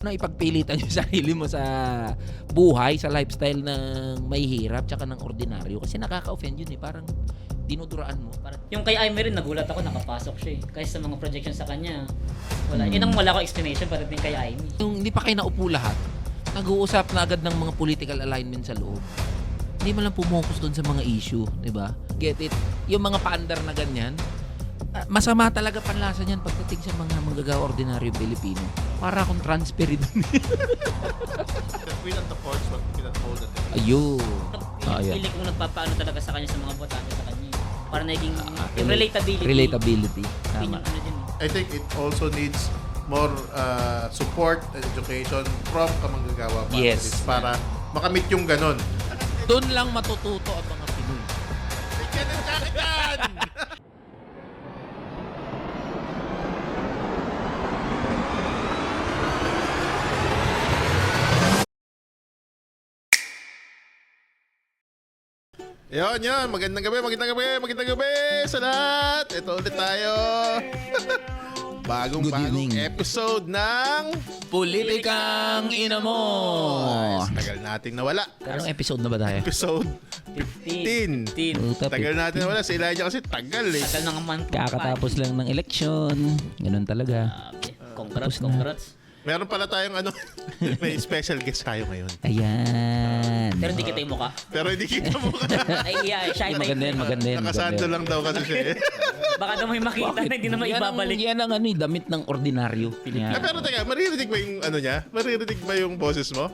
Na ipagpilitan yung sarili mo sa buhay, sa lifestyle ng may hirap tsaka ng ordinaryo kasi nakaka-offend yun eh, parang dinuduraan mo. Yung kay Aimee rin, nagulat ako, nakapasok siya eh. Kasi sa mga projection sa kanya, wala. Yun ang wala ko explanation para din kay Aimee. Yung hindi pa kayo naupo lahat, nag-uusap na agad ng mga political alignment sa loob. Hindi man lang pumokus doon sa mga issue, di ba? Get it? Yung mga paandar na ganyan, masama talaga panlasa niyan pagdating sa mga manggagawa ordinaryong Pilipino. Para akong transfer doon. We not the force, but we cannot hold it. Ayun. Feeling kong nagpapaano talaga sa kanya sa mga botante sa kanya. Para naging yung relatability. Relatability. Yun Tama. yung ano din. I think it also needs more support and education from kamanggagawa families Yes. para makamit yung ganon. Doon lang matututo ang mga Pinoy. Yun. Magandang gabi sa lahat. Ito ulit tayo. Bagong evening. episode ng Politikang ina mo. Tagal nating nawala. Anong episode na ba tayo? Episode 15. 15. Tagal natin nawala. Si Elijah kasi tagal eh. Tagal ng month. Kakatapos lang ng eleksyon. Ganun talaga. Congrats. Meron pala tayong may special guest tayo ngayon. Ayan. Pero hindi kita yung mukha. Pero hindi kita mo Ay, yeah, shy type. Maganda yan. nakasando lang daw kasi siya eh. Baka daw may makita na hindi na maibabalik. Yan ang damit ng ordinaryo. Yan. Pero teka, maririnig ba yung niya? Maririnig ba yung boses mo?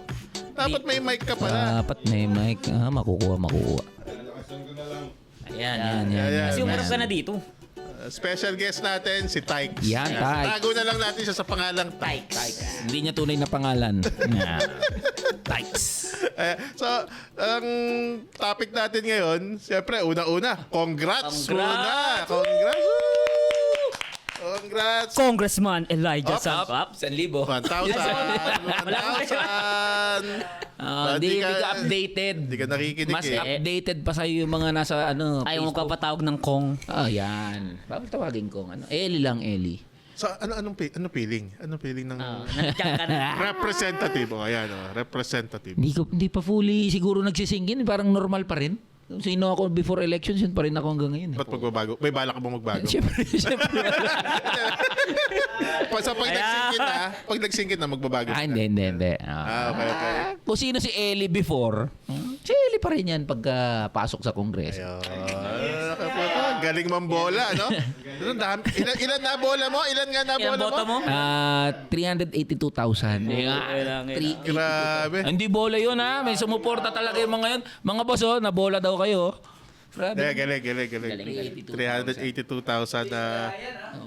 Dapat may mic ka pala. Dapat may mic. Makukuha. Ayan. Ayan. Kasi umarap ka na dito. Special guest natin, si Tykes. Yan, Tykes. Tago na lang natin siya sa pangalang Tykes. Hindi niya tunay na pangalan. Tykes. So, ang topic natin ngayon, siyempre, una-una, congrats muna! Congrats! Congrats! Congressman Elijah Up. Sampap. 1,000. 1,000! Hindi ka updated. Hindi ka nakikinig Mas eh. updated pa sa'yo yung mga nasa Ayaw mo Facebook. papatawag ng Kong. Yan. Bakit tawagin ko? Eli lang, Eli. So, anong feeling? Anong feeling ng Nandiyan ka na. representative? Ayan, representative. Hindi pa fully siguro nagsisingin. Parang normal pa rin. Kung sino ako before elections, yun pa rin ako hanggang ngayon. Ba't magbabago? May balak ka bang magbago? Siyempre. Pag nagsingkit na, magbabago ka. Hindi. Okay. Kung sino si Eli before, si Eli pa rin yan pagka-pasok sa Kongreso. Ayun. Galing mambola, no? Ilan na bola mo? Ilan nga na Ilang bola boto mo? mo? 382,000. Grabe. Hindi bola yun ha. May sumuporta talaga yung mga yun. Mga boss nabola daw kayo. Grabe. Galing. 382,000 na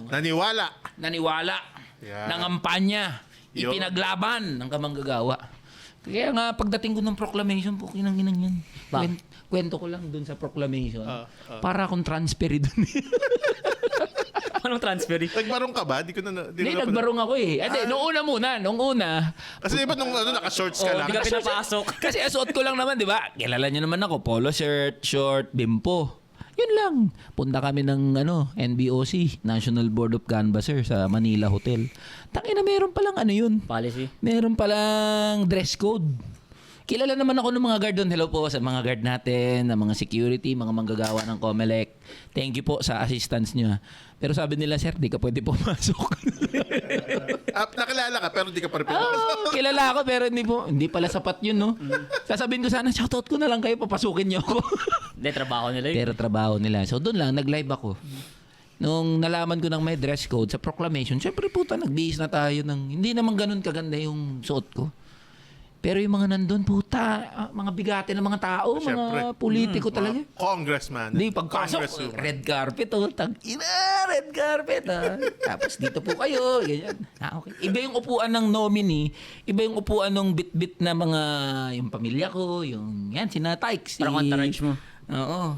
naniwala. Naniwala. Yeah. Nangampanya. Yo. Ipinaglaban ng kamanggagawa. Kaya nga pagdating ko ng proclamation, kinang-inang yan. Kwento ko lang dun sa proclamation. Para akong transfer dun. Anong transfer? Nagbarong ka ba? Hindi, nagbarong ako eh. Nung una. Kasi iba nung naka-shorts ka lang. Hindi ka pinapasok. Kasi suot ko lang naman, di ba? Kilala niyo naman ako. Polo shirt, short, bimpo. Yun lang. Punta kami ng NBOC, National Board of Canvassers sa Manila Hotel. Tangina, meron palang yun. Policy. Meron palang dress code. Kilala naman ako ng mga guard doon. Hello po sa mga guard natin, ng mga security, mga manggagawa ng COMELEC. Thank you po sa assistance niyo. Pero sabi nila, sir, di ka pwede pumasok. Nakilala ka pero di ka pa rin pinapasok. Kilala ako pero hindi pala sapat yun, no? Sasabihin ko sana, shoutout ko na lang kayo, papasukin niyo ako. Hindi, trabaho nila yun. Pero trabaho nila. So doon lang, nag-live ako. Nung nalaman ko ng may dress code sa proclamation, syempre puta, nagbihis na tayo ng, hindi naman ganun kaganda yung suot ko. Pero yung mga nandun, puta, mga bigate ng mga tao, Siyempre. mga politiko talaga. Congressman. Hindi, pagpasok, red carpet, red carpet, Tapos dito po kayo, ganyan. Okay. Iba yung upuan ng nominee, iba yung upuan ng bit-bit na mga, yung pamilya ko, yung, yan, sina Tykes. Parang entourage mo. Oo.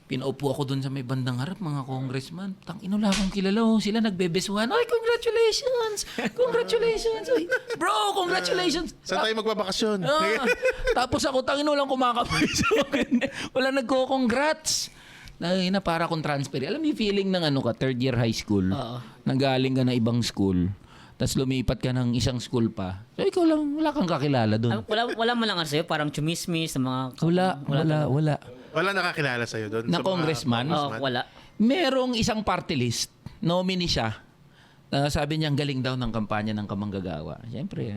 Pinaupo ako dun sa may bandang harap, mga congressman. Wala akong kilala. Sila nagbebesuhan. Ay, congratulations! Congratulations! Ay, bro, congratulations! Saan tayo magbabakasyon? Tapos ako, walang kumakapay sa akin. Wala nagko-congrats. Na para akong transfer. Alam mo yung feeling ng third year high school? Oo. Nagaling ka na ibang school. Tapos lumipat ka ng isang school pa. So ikaw lang, wala kang kakilala doon. Wala man lang sa'yo, parang chumismis na mga... Wala. Wala nakakilala sa'yo doon? Na sa mga congressman? Wala. Merong isang party list, nominee siya. Sabi niya, ang galing daw ng kampanya ng Kamanggagawa. Siyempre.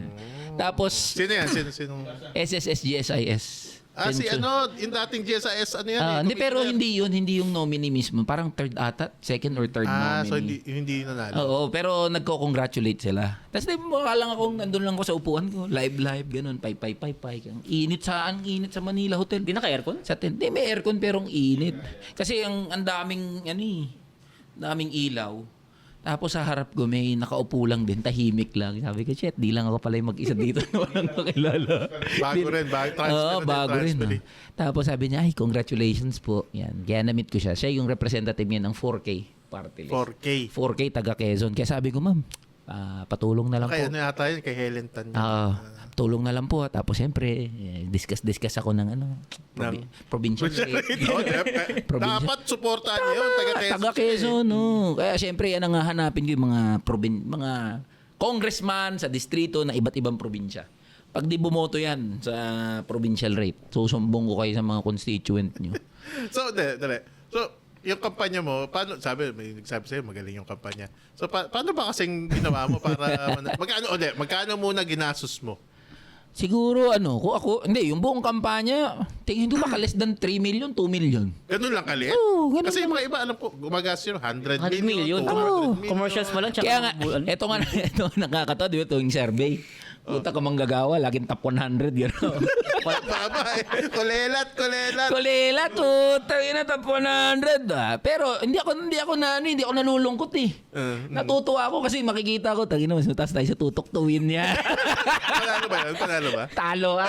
Tapos, Sino yan? Sino? SSS-GSIS. Yung dating GSIS, ano yan? Hindi, pero hindi yung nominee mismo. Parang third ata, second or third nominee. So hindi nanalo. Oo, pero nagko-congratulate sila. Tapos mukha lang akong nandun lang ako sa upuan ko, live, ganun, pay. Ang init sa Manila Hotel. Di naka-aircon? Sa tent. Hindi, may aircon pero ang init. Kasi ang daming, daming ilaw. Tapos sa harap ko, may nakaupo lang din, tahimik lang. Sabi ko, shit, di lang ako pala yung mag-isa dito na walang makilala. Bago rin, bago rin. Tapos sabi niya, ay, congratulations po. Yan, kaya na-meet ko siya. Siya yung representative niya ng 4K party list. 4K taga Quezon. Kaya sabi ko, ma'am, patulong na lang Kaya po. ano yata yun, kay Helen Tan. Tulong na lang po. Tapos siyempre, discuss ako ng provincial rate. Dapat supportahan niyo yung taga Quezon. Taga Quezon, no. Kaya siyempre, yan ang hahanapin ko yung mga congressman sa distrito na iba't ibang probinsya. Pag di bumoto yan sa provincial rate, susumbong ko kayo sa mga constituent nyo. So, dali. So, yung kampanya mo, paano, may nagsabi sa'yo, magaling yung kampanya. So, paano ba kasing ginawa mo para, magkano muna ginastos mo? Siguro, kung ako, hindi, yung buong kampanya, tingin ko baka less than 3 million, 2 million. Ganun lang kaliit? Oo, ganun Kasi lang. yung mga iba, alam ko, gumagastos yun, 100 100 million, million. 200 million. Commercials mo lang. Tsaka Kaya nga, ito nakakatawa, di ba, ito yung survey. Puta ka manggagawa, laging top 100, gano'n. Baba eh. Kulelat. Kulela, ina top 100. Pero hindi ako nalulungkot eh. Natutuwa ako kasi makikita ko, tangina mas mataas tayo sa tutok-tuwin niya. Panalo ba yun? Panalo ba? Talo.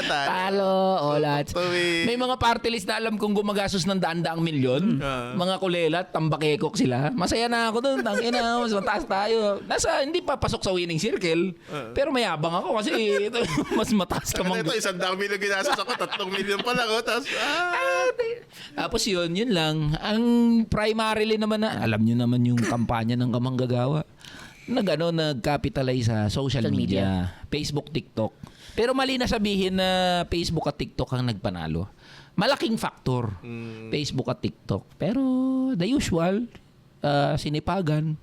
Talo. Lahat. Tuwi. May mga party list na alam kong gumagastos ng daan-daang milyon. Mga kulelat, tambakekok sila. Masaya na ako doon. Tangina, mas mataas tayo. Hindi pa pasok sa winning circle. Pero mayabang ako kasi mas mataas ka Ito, 100 million ginastos ako, 3 million pa lang. Tapos yun lang. Ang primarily naman alam nyo naman yung kampanya ng Kamanggagawa. Nag-capitalize sa social media. Facebook, TikTok. Pero mali na sabihin na Facebook at TikTok ang nagpanalo. Malaking factor. Facebook at TikTok. Pero the usual, sinipagan.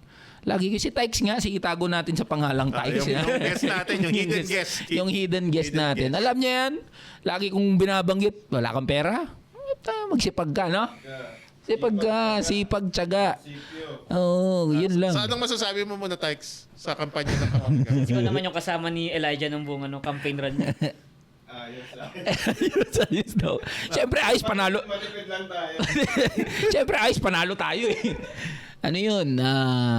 Lagi si Tykes nga, itago natin sa pangalang Tykes. Yung guest natin, yung hidden guest. Yung hidden guest natin. Alam niya yan. Lagi kong binabanggit, wala kang pera. Magsipag ka, no? Sipag, tiyaga. Oo, yun lang. So, anong masasabi mo muna, Tykes, sa kampanya ng Kamanggagawa? Ikaw naman yung kasama ni Elijah nung buong campaign run niya. Ayos daw. Siyempre, ayos panalo. Matipid lang tayo. Siyempre, ayos panalo tayo eh. Ano yun?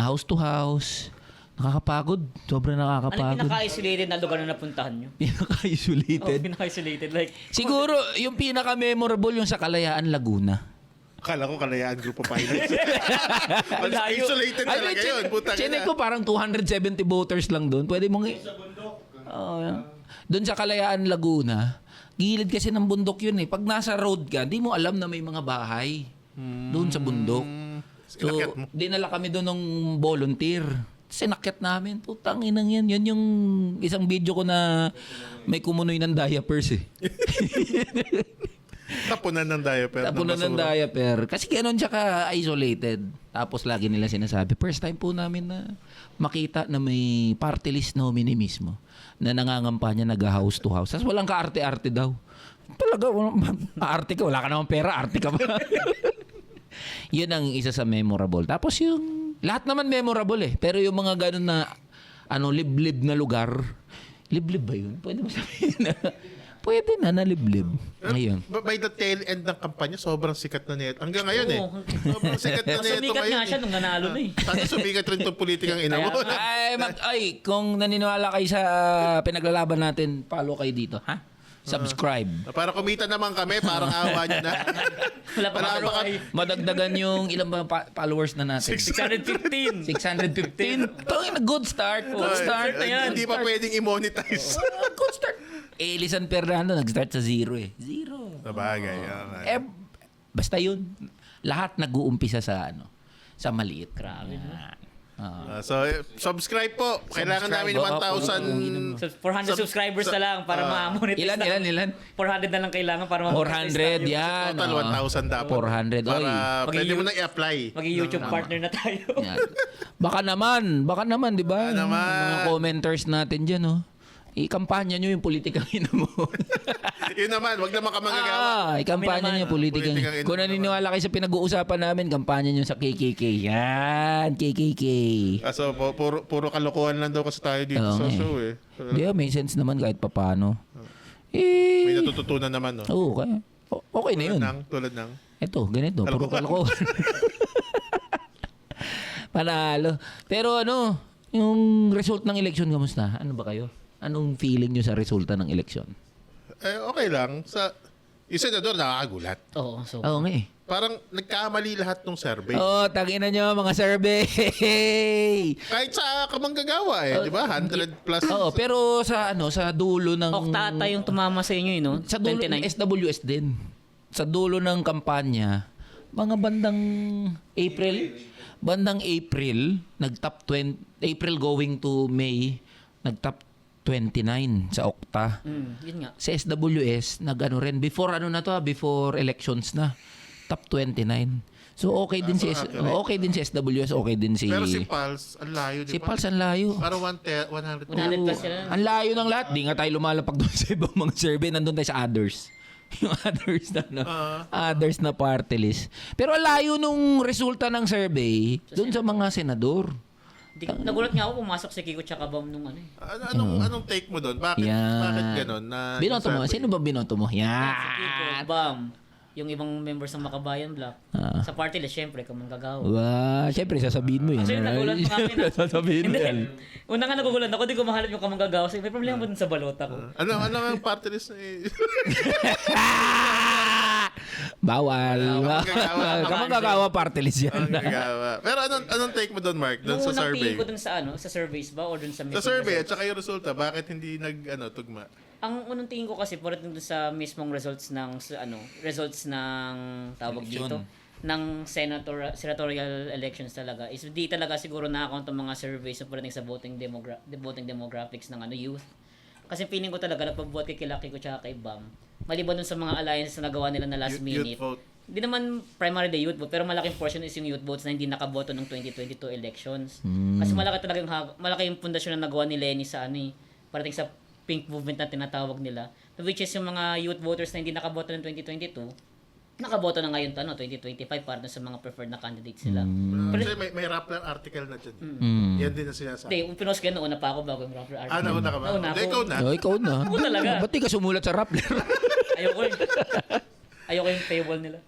House to house. Nakakapagod. Sobrang Ano yung nakakapagod. pinaka-isolated na lugar na napuntahan nyo? Pinaka-isolated. Pinaka-isolated. Like, Siguro, yung pinaka-memorable yung sa Kalayaan, Laguna. Akala ko Kalayaan Group of Pilots. Malayo. Isolated talaga yun. Puta ka Chinek na. ko parang 270 voters lang doon. Pwede mong... Sa bundok. Doon sa Kalayaan, Laguna, gilid kasi ng bundok yun eh. Pag nasa road ka, di mo alam na may mga bahay. Doon sa bundok. So, Inakyat mo? dinala kami doon ng volunteer. Sinakyat namin. Putang inang yan. Yan yung isang video ko na may kumunoy ng diapers eh. Tapunan ng diaper. Tapunan ng diaper. Kasi gano'n siya ka-isolated. Tapos lagi nila sinasabi, first time po namin na makita na may party list nominee mismo na nangangampanya nag-house to house. Tapos walang ka-arte-arte daw. Talaga, arte ka. Wala ka naman pera, arte ka ba? Yun ang isa sa memorable. Tapos yung, lahat naman memorable eh. Pero yung mga gano'n na, liblib na lugar. Liblib ba yun? Pwede mo sabihin na? Pwede na liblib. Ngayon. By the tail end ng kampanya, sobrang sikat na neto. Hanggang ngayon eh. Oo. Sobrang sikat na neto sumikat ngayon. nga siya nung nanalo na eh. Sana sumikat rin itong politikang ina mo. Ay, kung naniniwala kayo sa pinaglalaban natin, follow kayo dito, ha? Subscribe. Para kumita naman kami, parang awa nyo na. Wala pa Wala maro pa kay Madagdagan yung ilang ba followers na natin? 615. 615. Ito yung good start. Good start na yan. Hindi pa pwedeng i-monetize. Good start. Lisan Fernando, nag-start sa 0 eh. 0. Sabagay. Basta yun. Lahat nag-uumpisa sa sa maliit. Grabe, no? Yan. So, subscribe po. Kailangan namin yung 1,000. So, 400 subscribers na lang para ma-monetize. Ilan? 400 na lang kailangan para ma-monetize. 400 yan. Total, 1,000 dapat. 400. Oy. Para pwede mo Mag-i- na i-apply. Maging YouTube partner na tayo. Yan. Baka naman, di ba? Baka naman. Yung mga commenters natin dyan, oh. I-kampanya nyo yung politikang ino mo. Yun naman, wag naman ka magagawa. I-kampanya nyo yung politikang. Politikang ino Kung mo naniniwala kayo sa pinag-uusapan namin, kampanya nyo sa KKK. Yan, KKK. So, puro kalokohan lang daw kasi tayo dito Oo sa nga eh. show eh. Di ba, may sense naman kahit papano. May Eh, natututunan naman, no? oo, okay. Okay na yun. Tulad ng. Ito, ganito. Puro Kalokohan. kalokohan. Panalo. Pero ano, yung result ng election, kamusta? Ano ba kayo? Anong feeling nyo sa resulta ng election? Okay lang. Yung senador nakakagulat. Oo, so. Oo nga eh. Parang nagkamali lahat ng survey. Oo, tangina nyo mga survey. Kahit sa kamanggagawa eh, di ba? 100 plus. Oo, pero sa sa dulo ng Oktata yung tumama sa inyo, no? sa dulo ng 29. SWS din. Sa dulo ng kampanya, mga bandang April, nag-top 20, April going to May, nag-top 29 sa Okta. Yun nga. Sa SWS, nag-ano rin, before elections na, top 29. So okay din si SWS, okay din si Pero si Pulse, ang layo, di ba? si Pals ang layo. Para 100. 100 plus sila. Ang layo ng lahat. Di nga tayo lumalapag doon sa ibang mga survey. Nandun tayo sa others. Yung others na, others na party list. Pero ang layo nung resulta ng survey doon sa mga senador. Nagulat nga ako pumasok si Kiko tsaka Bam nung ano eh. Anong take mo doon? Bakit ganon? Binoto mo? Sino ba binoto mo? Si Kiko, Yan. Bam, yung ibang members ng Makabayan Block. Sa party list, syempre, kamanggagawa. Wow. Siyempre, sasabihin mo yan. Actually, nagulat pa kami na. Sasabihin mo yan. Una nga nagugulat ako, di ko mahalap yung kamanggagawa. Kasi may problema ba dun sa balota ko? Ano ang party list eh? Bawal. Kamangagawa. Party list yan. Pero anong take mo doon, Mark? Doon sa Nung unang survey? tingin ko dun sa sa surveys ba? Or dun sa Sa mismong survey at results? saka yung resulta, bakit hindi tugma? Ang unang tingin ko kasi, pagdating dun sa mismong results ng, tawag dito, ng senatorial elections talaga, is di talaga siguro na-account ang mga surveys na pagdating sa voting demographics ng youth. Kasi feeling ko talaga, nagpabuhat kay Kilaki ko tsaka kay Bam. Maliban dun sa mga alliance na nagawa nila na last minute. Youth vote. Hindi naman primarily youth vote, pero malaking portion is yung youth votes na hindi nakaboto ng 2022 elections. Kasi malaki talaga malaki yung pundasyon na nagawa ni Lenny sa parating sa pink movement na tinatawag nila. Which is yung mga youth voters na hindi nakaboto ng 2022, nakaboto na ngayon 2025 para dun sa mga preferred na candidates nila. Kasi may Rappler article na dyan. Yan din ang sinasabi. Hindi, pinost ko yan, nauna pa ako bago yung Rappler article. Nauna ka ba? Nauna Hindi, ako. ikaw na. Ikaw na. Ako talaga. Ba't di ka sumulat sa Rappler? Ayoko yung paywall nila.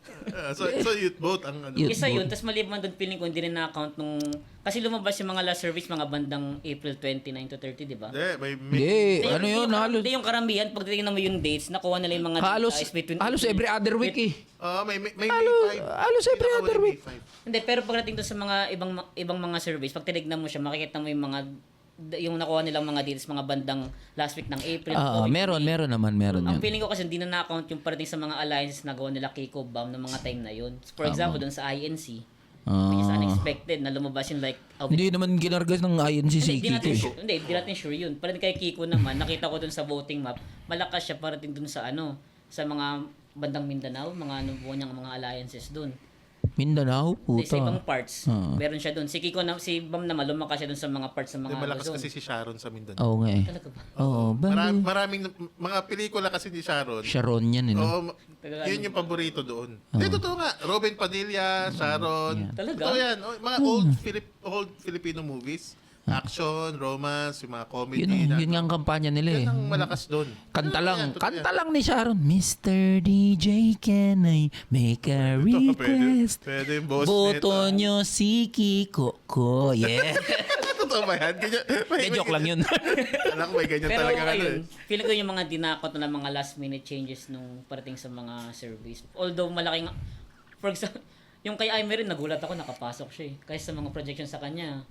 So youth vote ang Youth Isa vote. yun, tapos maliban doon feeling ko hindi rin na-account nung... Kasi lumabas yung mga last service mga bandang April 29 to 30, di ba? Hindi. Ano yun? Halos, Hindi yung karamihan, pag titignan mo yung dates, nakuha nila yung mga halos, dates between... halos every other week eh. May Halos every other week. Hindi, pero pagdating doon sa mga ibang mga surveys, pag tinignan mo siya, makikita mo yung nakuha nilang mga dates mga bandang last week ng April. Meron naman Ang yun. feeling ko kasi hindi na na-account yung parating sa mga alliances na gawa nila Kiko Bam ng mga time na yun. For example, doon sa INC, which is unexpected na lumabas yung Hindi naman ginargas ng INC si Hindi Kiko eh. hindi natin sure yun. Parating kay Kiko naman, nakita ko doon sa voting map, malakas siya parating doon sa sa mga bandang Mindanao, mga buo niyang mga alliances doon. Mindanao? Sa ibang Puta. parts, meron siya doon. Si Kiko si Bam naman lumakas siya doon sa mga parts ng mga Malakas Luzon. kasi si Sharon sa Mindanao. Oo nga eh. Talaga ba? Oo. Maraming mga pelikula kasi ni Sharon. Sharon yan eh. No? Oo, yun yung paborito doon. Hindi, totoo nga. Robin Padilla, Sharon. Talaga? Totoo yan. Mga old Filipino movies. Action, romance, yung mga comedy. Yun nga ang kampanya nila eh. Yan ang malakas doon. Kanta lang. Totoo yan. Kanta lang ni Sharon. Mr. DJ, can I make a request? Pwede yung boss Boto nito. nyo si Kiko ko. Yeah. Totoo ba yan? Joke lang yun. Alam ko may ganyan Pero talaga. ayun, feeling ko yung mga dinakot na mga last minute changes nung parating sa mga surveys. Although malaking, for example, yung kay Aimee rin, nagulat ako, nakapasok siya eh. Kasi sa mga projections sa kanya,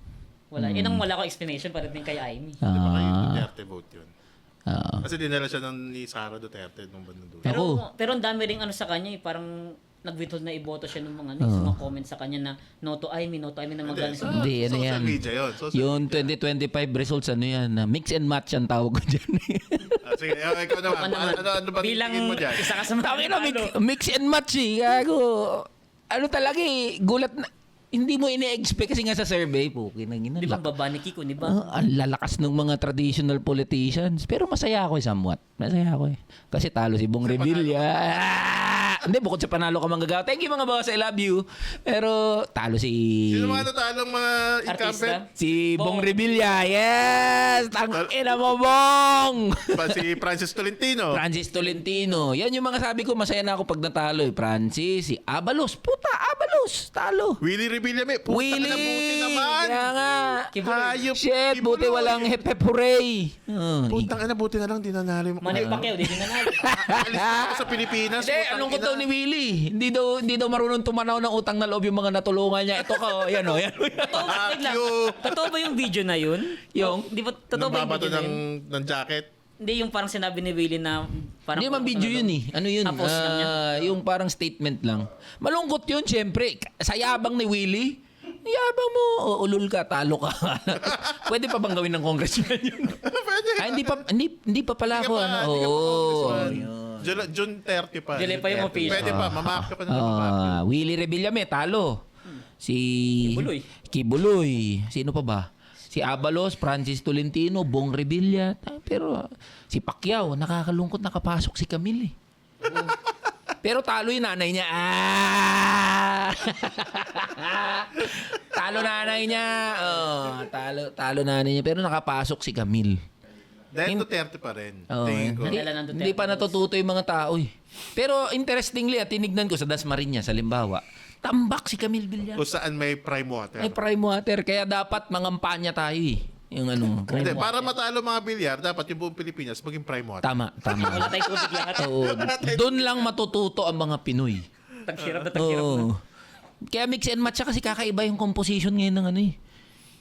wala. Wala ko explanation parating kay Aimee. Di ba kayo Duterte vote yun? Oo. Kasi dinala siya ni Sara Duterte nung bandang dulo. Pero ang dami ring sa kanya eh, parang nag-withhold na iboto siya ng mga, sa mga comments sa kanya na no to I mean na mga ganun. Hindi, ano social yan. media yun. Social Yung media. 2025 results, ano yan? Mix and match ang tawag ko dyan. Sige, ikaw naman. Ano ba Bilang tingin mo dyan? isa ka sa mga Tangina, nanalo. mix and match eh. Gago. Ano talaga eh, gulat na. Hindi mo ine-expect kasi nga sa survey po. Kinangina. Di ba ang baba ni Kiko, di ba? Ang lalakas ng mga traditional politicians. Pero masaya ako eh, somewhat. Masaya ako eh. Kasi talo si Bong Revilla. Hindi, bukod sa panalo ka manggagawa. Thank you mga boss, I love you. Pero talo si... Sino mga natalong mga incumbent? Artista? Si Bong Bong. Revilla. Yes! Tangina mo, Bong! Si Francis Tolentino. Francis Tolentino. Yan yung mga sabi ko, masaya na ako pag natalo eh. Francis, si Abalos. Puta, Abalos. Talo. Willie Revillame. Puta Willie! na, buti naman. Kaya nga. Hayop. Shit, buti Kibuloy. walang hep hooray. Putang ina, buti na lang dinanalo mo. Manny Pacquiao, di din nanalo. Alis na ako sa Pilipinas. Hindi, putang anong ko ina. daw ni Willie? Hindi daw marunong tumanaw ng utang na loob yung mga natulungan niya. Ito ka, oh, yan o. Yan. Wait lang. Totoo ba yung video na yun? Yung? Di ba, totoo ba yung Nagbabato video na yun? ng jacket. Hindi, yung parang sinabi ni Willie na parang... Hindi man video yun eh. Ano yun? Post lang niya. Yung parang statement lang. Malungkot yun, syempre. Sa yabang ni Willie, yabang mo, ulul ka, talo ka. Pwede pa bang gawin ng congressman yun? Pwede. Ay, hindi pa pala ako. Ano? Hindi ka pa Oo. congressman. June 30 pa. July pa yung June 30. official. Pwede pa, mamak ka pa na mamak. Willie Revillame, talo. Si... Kibuloy. Kibuloy. Sino pa ba? Si Abalos, Francis Tolentino, Bong Revilla. Pero si Pacquiao, nakakalungkot nakapasok si Camille. Pero talo yung nanay niya. Talo nanay niya. Talo nanay niya. Pero nakapasok si Camille. Dahil Duterte pa rin. Oo, Tingin ko. Dala ng Duterte. hindi pa natututo yung mga tao eh. Pero interestingly, tinignan ko sa Dasmariñas, sa Limbawa, tambak si Camille Villar. Kung saan may prime water. Ay, prime water. Kaya dapat mangampanya tayo eh. Yung ano, Hindi, prime water. para matalo mga bilyar, dapat yung buong Pilipinas maging prime water. Tama. Wala tayong tubig lahat. Oo. Doon lang matututo ang mga Pinoy. Taghirap na. Oo. Kaya mix and match siya kasi kakaiba yung composition ngayon ng ano eh.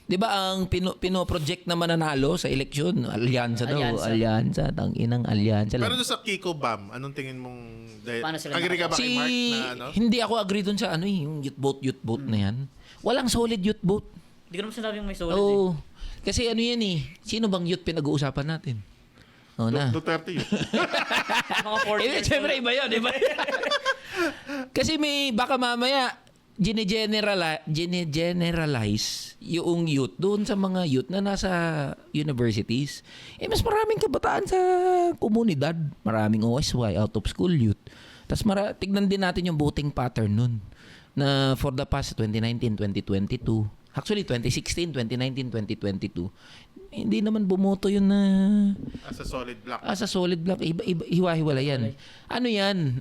'Di ba ang pino-project na mananalo sa eleksyon, alyansa daw, alyansa, tanginang alyansa. Pero doon sa Kiko Bam, anong tingin mong... Paano sila agree ka ba kay Mark na ano? Hindi ako agree doon sa ano eh, yung youth vote na yan. Walang solid youth vote. Hindi ko naman sinabing may solid eh. Oo. Kasi ano yan eh, sino bang youth pinag-uusapan natin? Oo na. Duterte yun. Mga 40 years Siyempre iba yun, iba. Kasi may baka mamaya gine-generalize yung youth doon sa mga youth na nasa universities. Mas maraming kabataan sa komunidad. Maraming OSY, out of school youth. Tapos tignan din natin yung voting pattern nun na for the past 2019, 2022. Actually, 2016, 2019, 2022. Hindi naman bumoto yun na As a solid block. sa solid block. Hiwa-hiwala yan. Ano yan?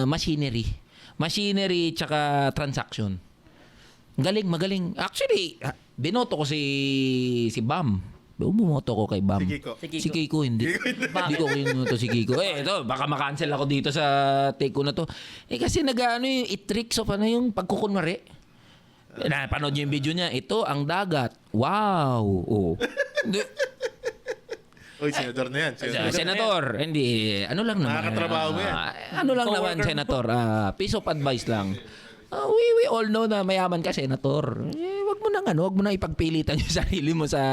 Machinery. Machinery tsaka transaction. Magaling. Actually, binoto ko si Bam. Bumoto ko kay Bam. Si Kiko. Si Kiko hindi. Hindi ko kinuto si Kiko. Ito, baka makancel ako dito sa take ko na to. Kasi nag-ano yung it tricks of ano yung pagkukunwari. Napanood niyo yung video niya. Ito ang dagat. Wow. Oh. Uy, senador na yan. Senator, hindi. Ano lang naman. Nakakatrabaho mo yan. Ano lang naman, Senator. Piece of advice lang. We all know na mayaman ka, Senator. Wag mo nang ipagpilitan yung sarili mo sa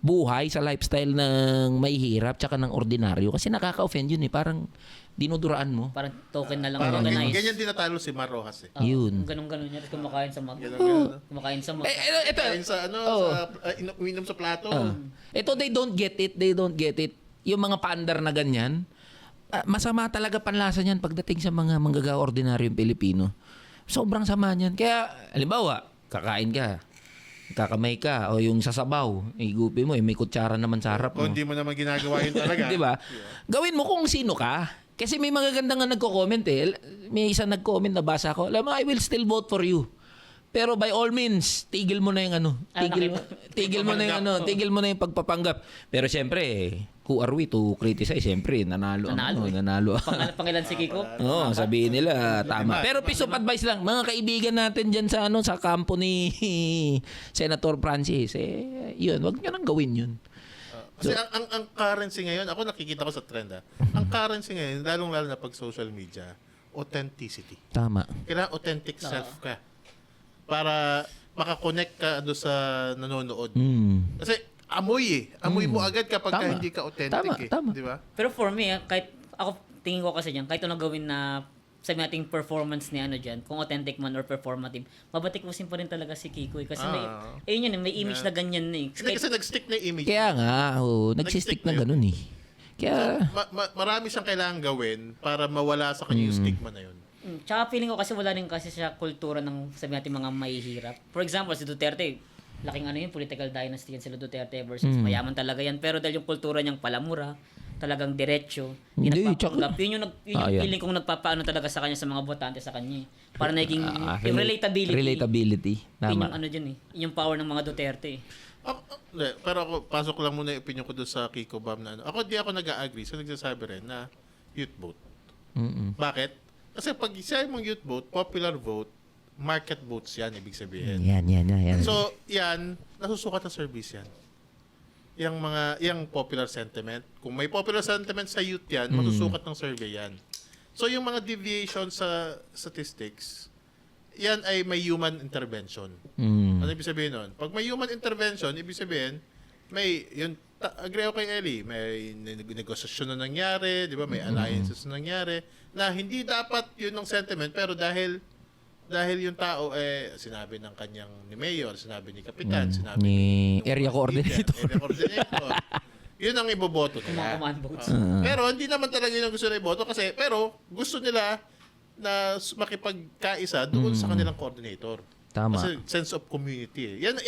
buhay, sa lifestyle ng may hirap, tsaka ng ordinaryo. Kasi nakaka-offend yun eh. Parang dinuduraan mo. Parang token na lang Parang organized. ganyan din natalo si Mar Rojas eh. Yun. Ganun-ganun niya. Tapos kumakain sa mag. Ganun. Kumakain sa mag. Ito. Kain sa ano, Oh. uminom sa plato. Ito, they don't get it. Yung mga paandar na ganyan, masama talaga panlasa niyan pagdating sa mga manggagawa ordinaryong Pilipino. Sobrang sama niyan. Kaya, halimbawa, kakain ka, kakamay ka, o yung sasabaw, igupi mo, may kutsara naman sa harap mo. Kung hindi mo naman ginagawa yun talaga. Di ba? Gawin mo kung sino ka. Kasi may magaganda nga nagko-comment eh. May isang nag-comment na basa ko. Alam mo, I will still vote for you. Pero by all means, tigil mo na yung ano. Tigil mo na yung pagpapanggap. Pero siyempre, who are we to criticize? Siyempre, nanalo. Nanalo. Pangilan si Kiko? Oo, sabihin nila, tama. Pero piece of advice lang, mga kaibigan natin dyan sa sa kampo ni Senator Francis, yun, wag nyo nang gawin yun. Kasi ang currency ngayon, ako nakikita ko sa trend ang currency ngayon, lalong-lalo na pag social media, authenticity. Tama. Kailangan authentic self ka para makakonect ka doon sa nanonood. Kasi amoy Amoy mo agad kapag ka Tama. hindi ka authentic Tama. Di ba? Pero for me, kahit ako tingin ko kasi diyan, kahit ano gawin na sabi nating performance ni ano diyan, kung authentic man or performative, mabatikusin pa rin talaga si Kiko kasi yun yun, may image na ganyan na eh. Hindi kasi nag-stick na yung image. Kaya nga, nagsistick na ganun eh. Kaya, Marami siyang kailangan gawin para mawala sa kanya yung stigma na yun. Tsaka feeling ko kasi wala rin kasi siya kultura ng sabi natin mga mahihirap. For example, si Duterte, laking ano yun, political dynasty yan sila Duterte versus mayaman talaga yan. Pero dahil yung kultura niyang palamura, talagang diretso, Hindi, nagpapanggap. Yun yung yan. feeling kong nagpapaano talaga sa kanya sa mga botante sa kanya. Para naging yung relatability. Relatability. Yun Tama. yung ano dyan eh. Yun yung power ng mga Duterte eh. Pero ako, pasok lang muna yung opinion ko doon sa Kiko Bam na ano. Ako, di ako nag-agree. So, nagsasabi rin na youth vote. Bakit? Kasi pag isa mong youth vote, popular vote, market votes yan, ibig sabihin. Yan. So, yan, nasusukat na service yan. Yung popular sentiment. Kung may popular sentiment sa youth yan, masusukat ng survey yan. So, yung mga deviation sa statistics, yan ay may human intervention. Ano ibig sabihin nun? Pag may human intervention, ibig sabihin, agree ako kay Ellie, may negosasyon na nangyari, di ba? May alliances na nangyari, na hindi dapat yun ng sentiment, pero dahil yung tao sinabi ng kanyang ni Mayor, sinabi ni Kapitan, sinabi Ni ng area coordinator. Area coordinator. Yun ang iboboto Mga nila. command votes. Pero hindi naman talaga yun ang gusto nila iboto pero gusto nila na makipagkaisa doon sa kanilang coordinator. Tama. Kasi sense of community. Yan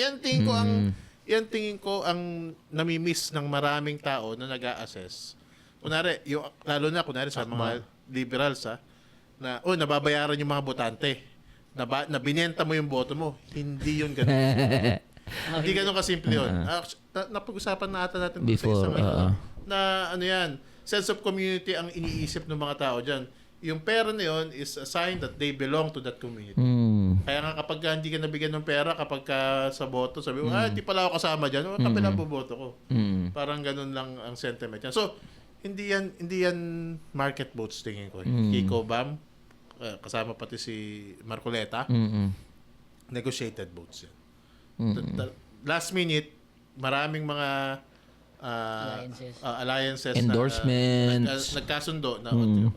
tingin ko ang namimiss ng maraming tao na nag-a-assess. Kunwari, lalo na sa mga liberals na nababayaran yung mga botante. Na binenta mo yung boto mo. Hindi yun ganun. Hindi ganun kasimple yun. Napag-usapan na ata natin Before, na ano yan, sense of community ang iniisip ng mga tao dyan. Yung pera na yun is a sign that they belong to that community. Kaya nga kapag hindi ka nabigyan ng pera, kapag sa boto, sabi mo, hindi pala ako kasama dyan, kapila boboto ko. Parang ganun lang ang sentiment yan. So, hindi yan market votes tingin ko. Kiko Bam, kasama pati si Marcoleta, negotiated votes yan. Last minute, maraming mga alliances Endorsements. na nagkasundo na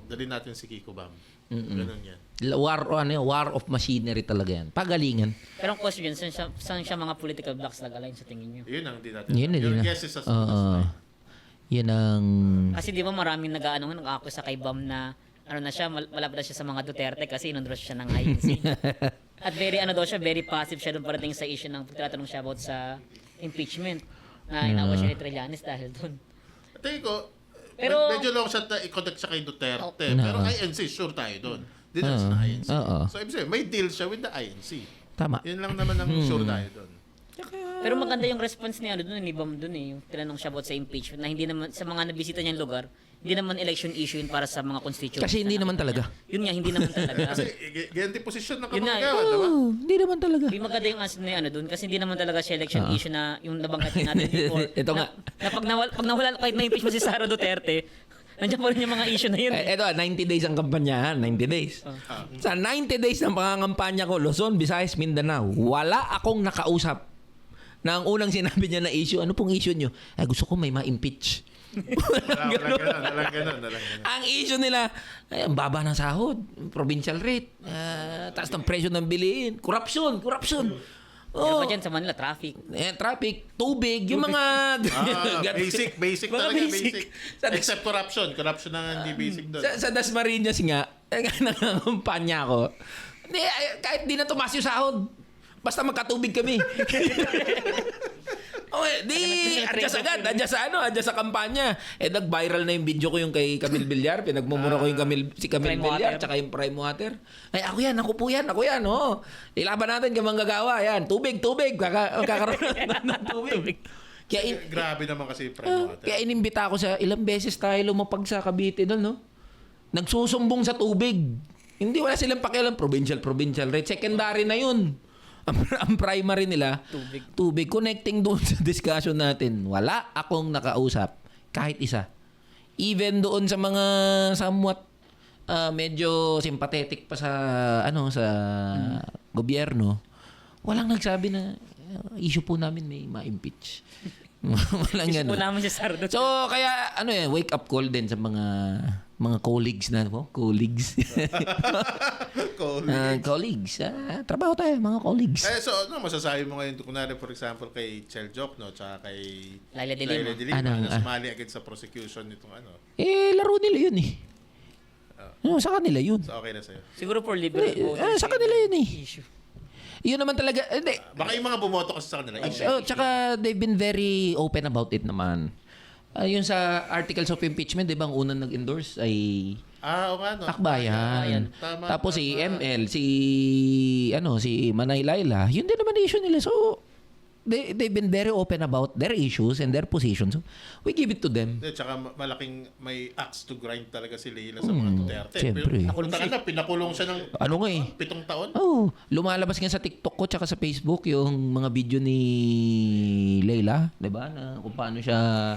dali natin si Kiko Bam. Ganun yan. War of machinery talaga yan. Pagalingan. Pero ang question, saan siya mga political blocks nag-align sa tingin nyo? Yun ang hindi natin. Yun Your na. guess is as Yan ang... Kasi di ba maraming nag-aakusa kay Bam na siya, malapit na siya sa mga Duterte kasi inundros siya ng INC. At very passive siya doon parating sa issue ng pagtatanong siya about sa impeachment. Na inawa siya ni Trillanes dahil doon. Tingin ko, Pero- medyo long shot na i-contact siya kay Duterte. No. Pero INC, sure tayo doon. Dinalas na INC. So, ibig sabihin, may deal siya with the INC. Tama. Yun lang naman ang sure tayo doon. Pero maganda yung response niya doon, ni Bam doon eh. Yung tinanong siya about sa impeachment na hindi naman, sa mga nabisita niyang lugar, hindi naman election issue yun para sa mga constituents. Kasi hindi naman talaga. Yun nga, hindi naman talaga. Kasi, ganyan din posisyon ng Yun nga, kamagawa, diba? Hindi naman talaga. Yung maganda yung answer na doon kasi hindi naman talaga siya election issue na yung nabangkat natin before. Ito nga. Na pag nawala kahit na impeach mo si Sara Duterte, nandiyan pa rin yung mga issue na yun. Eto, 90 days ang kampanya, 90 days. Sa 90 days ng pangangampanya ko, Luzon, Visayas, Mindanao, wala akong nakausap na ang unang sinabi niya na issue, ano pong issue niyo? Gusto ko may ma-impeach. Walang ganun. Ang issue nila, ang baba ng sahod, provincial rate, taas ng presyo ng bilihin, corruption. Pero pa dyan sa Manila, traffic. Traffic, tubig, yung mga... Basic Mga talaga, basic. basic. Except corruption. Corruption na hindi basic doon. Sa Dasmariñas nga, nangangampanya ko, kahit di na tumaas yung sahod, basta magkatubig kami. Adjust sa kampanya. Nag-viral na yung video ko yung kay Camille Villar. Pinagmumura ko yung si Camille Prime Villar Water. tsaka yung Prime Water. Ako yan. Oh. Ilaban natin kay manggagawa. Yan. Tubig. Magkakaroon ng tubig. Grabe naman kasi yung prime water. Kaya inimbita ako sa ilang beses tayo lumapag sa Cavite doon, no? Nagsusumbong sa tubig. Hindi wala silang pakialam. Provincial rate. Secondary na yun. Ang primary nila, tubig. Connecting doon sa discussion natin, wala akong nakausap. Kahit isa. Even doon sa mga somewhat medyo sympathetic pa sa sa gobyerno, walang nagsabi na issue po namin may ma-impeach. Walang Isip po gano'n. namin si Sardo. So kaya wake up call din sa mga colleagues na colleagues. Colleagues. Trabaho tayo mga colleagues. So ano masasabi mo ngayon kunwari for example kay Chel Joc tsaka kay Laila de Lima. Anong, na sumali agad sa prosecution nitong Laro nila yun eh. Sa kanila yun. So okay na sa'yo. Siguro for liberal voters. Sa kanila yun eh. Issue. Yun naman talaga. Hindi. Baka yung mga bumoto kasi sa kanila. Tsaka they've been very open about it naman. Yun sa articles of impeachment, di ba, ang unang nag-endorse ay Oo nga, no? Akbayan. Tama, Tapos si tama. ML, si Manay Laila, yun din naman issue nila. So, they've been very open about their issues and their positions. So, we give it to them. Tsaka malaking may axe to grind talaga si Leila sa mga Duterte. Siyempre. Pinakulong siya ng Ano nga eh? 7 taon. Oh, lumalabas nga sa TikTok ko tsaka sa Facebook yung mga video ni Leila, 'di ba? Na kung paano siya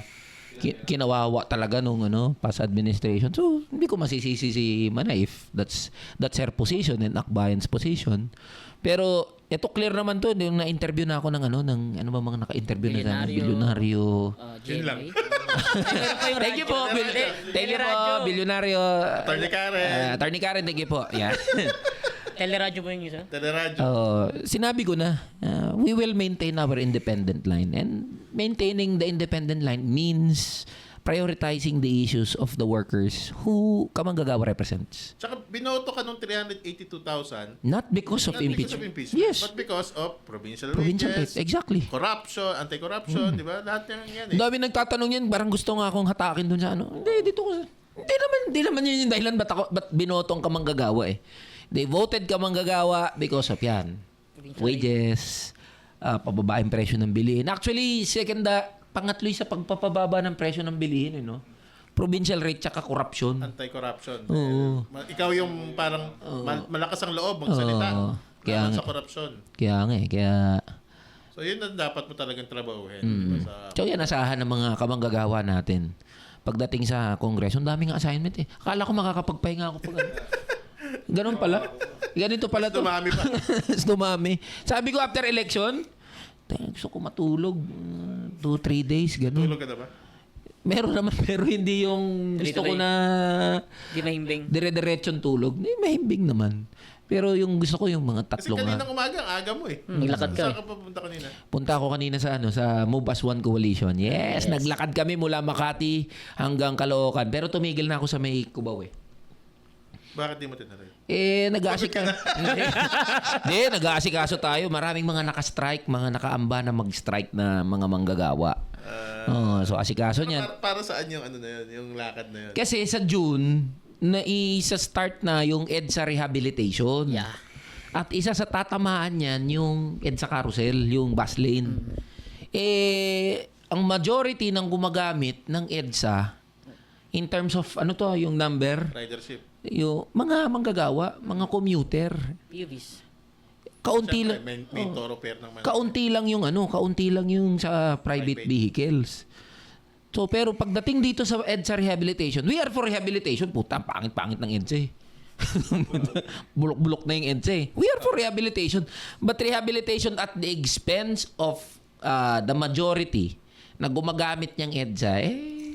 kinawawa talaga nung past administration. So, hindi ko masisisi si Manay if that's her position and Akbayan's position. Pero ito clear naman to, yung na-interview na ako ng ano ba mga naka-interview na sa bilyonaryo. Yun lang. Thank you po. Thank you po, bilyonaryo. Attorney Karen. Attorney Karen, thank you po. Yeah. Teleradyo po yung isa? Teleradyo. Sinabi ko na, we will maintain our independent line. And maintaining the independent line means prioritizing the issues of the workers who Kamanggagawa represents. Tsaka binoto ka nung 382,000. Not because of Not because impeachment. of impeachment. Yes. But because of provincial Provincial wages, rate. Exactly. corruption, anti-corruption, di ba? Lahat yan Ang dami nagtatanong yan, parang gusto nga akong hatakin dun sa Hindi, dito ko Hindi naman yun yung dahilan ba't binotong Kamanggagawa eh. They voted Kamanggagawa because of yan. Wages, pababaing presyo ng bilihin. Actually, pangatlo sa pagpapababa ng presyo ng bilihin, provincial rate tsaka corruption. Anti-corruption. Oo. Ikaw yung parang malakas ang loob magsalita. Oo. Kaya sa corruption. Kaya nga kaya So yun ang dapat mo talagang trabahuhin. Diba, sa so yan asahan ng mga Kamanggagawa natin. Pagdating sa Kongreso, ang daming assignment eh. Akala ko makakapagpahinga ako pag ganun pala. Ganito pala to. Dumami pa. Dumami. Sabi ko after election, gusto ko matulog 2-3 days, ganun. Tulog ka na ba? Meron naman, pero hindi yung gusto ko na Di mahimbing. dire-diretsyon tulog. Hindi, mahimbing naman. Pero yung gusto ko yung mga Kasi tatlo nga. kaninang umaga, ang aga mo eh. Naglakad ka. Saan ka papunta kanina? Punta ako kanina sa sa Move as One Coalition. Yes, naglakad kami mula Makati hanggang Caloocan. Pero tumigil na ako sa may Cubao eh. Bakit di mo tinuloy? Nag-aasikaso tayo. Maraming mga naka-strike, mga nakaamba na mag-strike na mga manggagawa. So asikaso niyan. Para saan yung na yun, yung lakad na yun? Kasi sa June, isa-start na yung EDSA rehabilitation. Yeah. At isa sa tatamaan niyan yung EDSA carousel, yung bus lane. Ang majority ng gumagamit ng EDSA in terms of yung number, Ridership. yung mga manggagawa, mga commuter. PUVs. Kaunti Siyempre, lang. may thoroughfare ng mga. Kaunti lang yung sa private vehicles. So, pero pagdating dito sa EDSA rehabilitation, we are for rehabilitation. Puta, ang pangit-pangit ng EDSA eh. Bulok-bulok na yung EDSA eh. We are for rehabilitation. But rehabilitation at the expense of the majority na gumagamit niyang EDSA,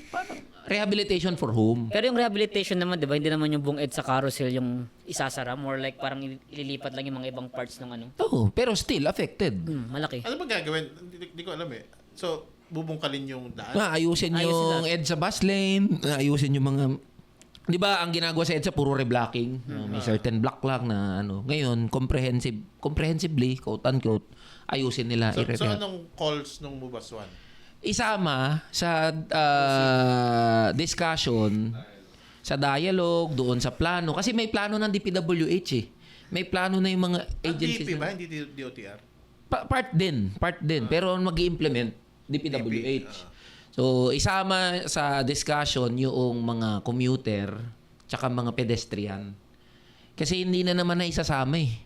parang rehabilitation for whom? Pero yung rehabilitation naman, di ba, hindi naman yung buong EDSA carousel yung isasara. More like parang ililipat lang yung mga ibang parts ng Oo, pero still affected. malaki. Ano ba gagawin? Hindi ko alam eh. So, bubungkalin yung daan. Ayusin yung EDSA bus lane, ayusin yung mga... Di ba, ang ginagawa sa EDSA, puro reblocking. May certain block lang na Ngayon, comprehensively, quote-unquote, ayusin nila. So anong calls nung Mubas One? Isama sa discussion, sa dialogue, doon sa plano. Kasi may plano ng DPWH eh. May plano na yung mga agencies. DP ba? Hindi DOTR? Part din. Pero mag-i-implement, DPWH. So, isama sa discussion yung mga commuter tsaka mga pedestrian. Kasi hindi na naman na isasama eh.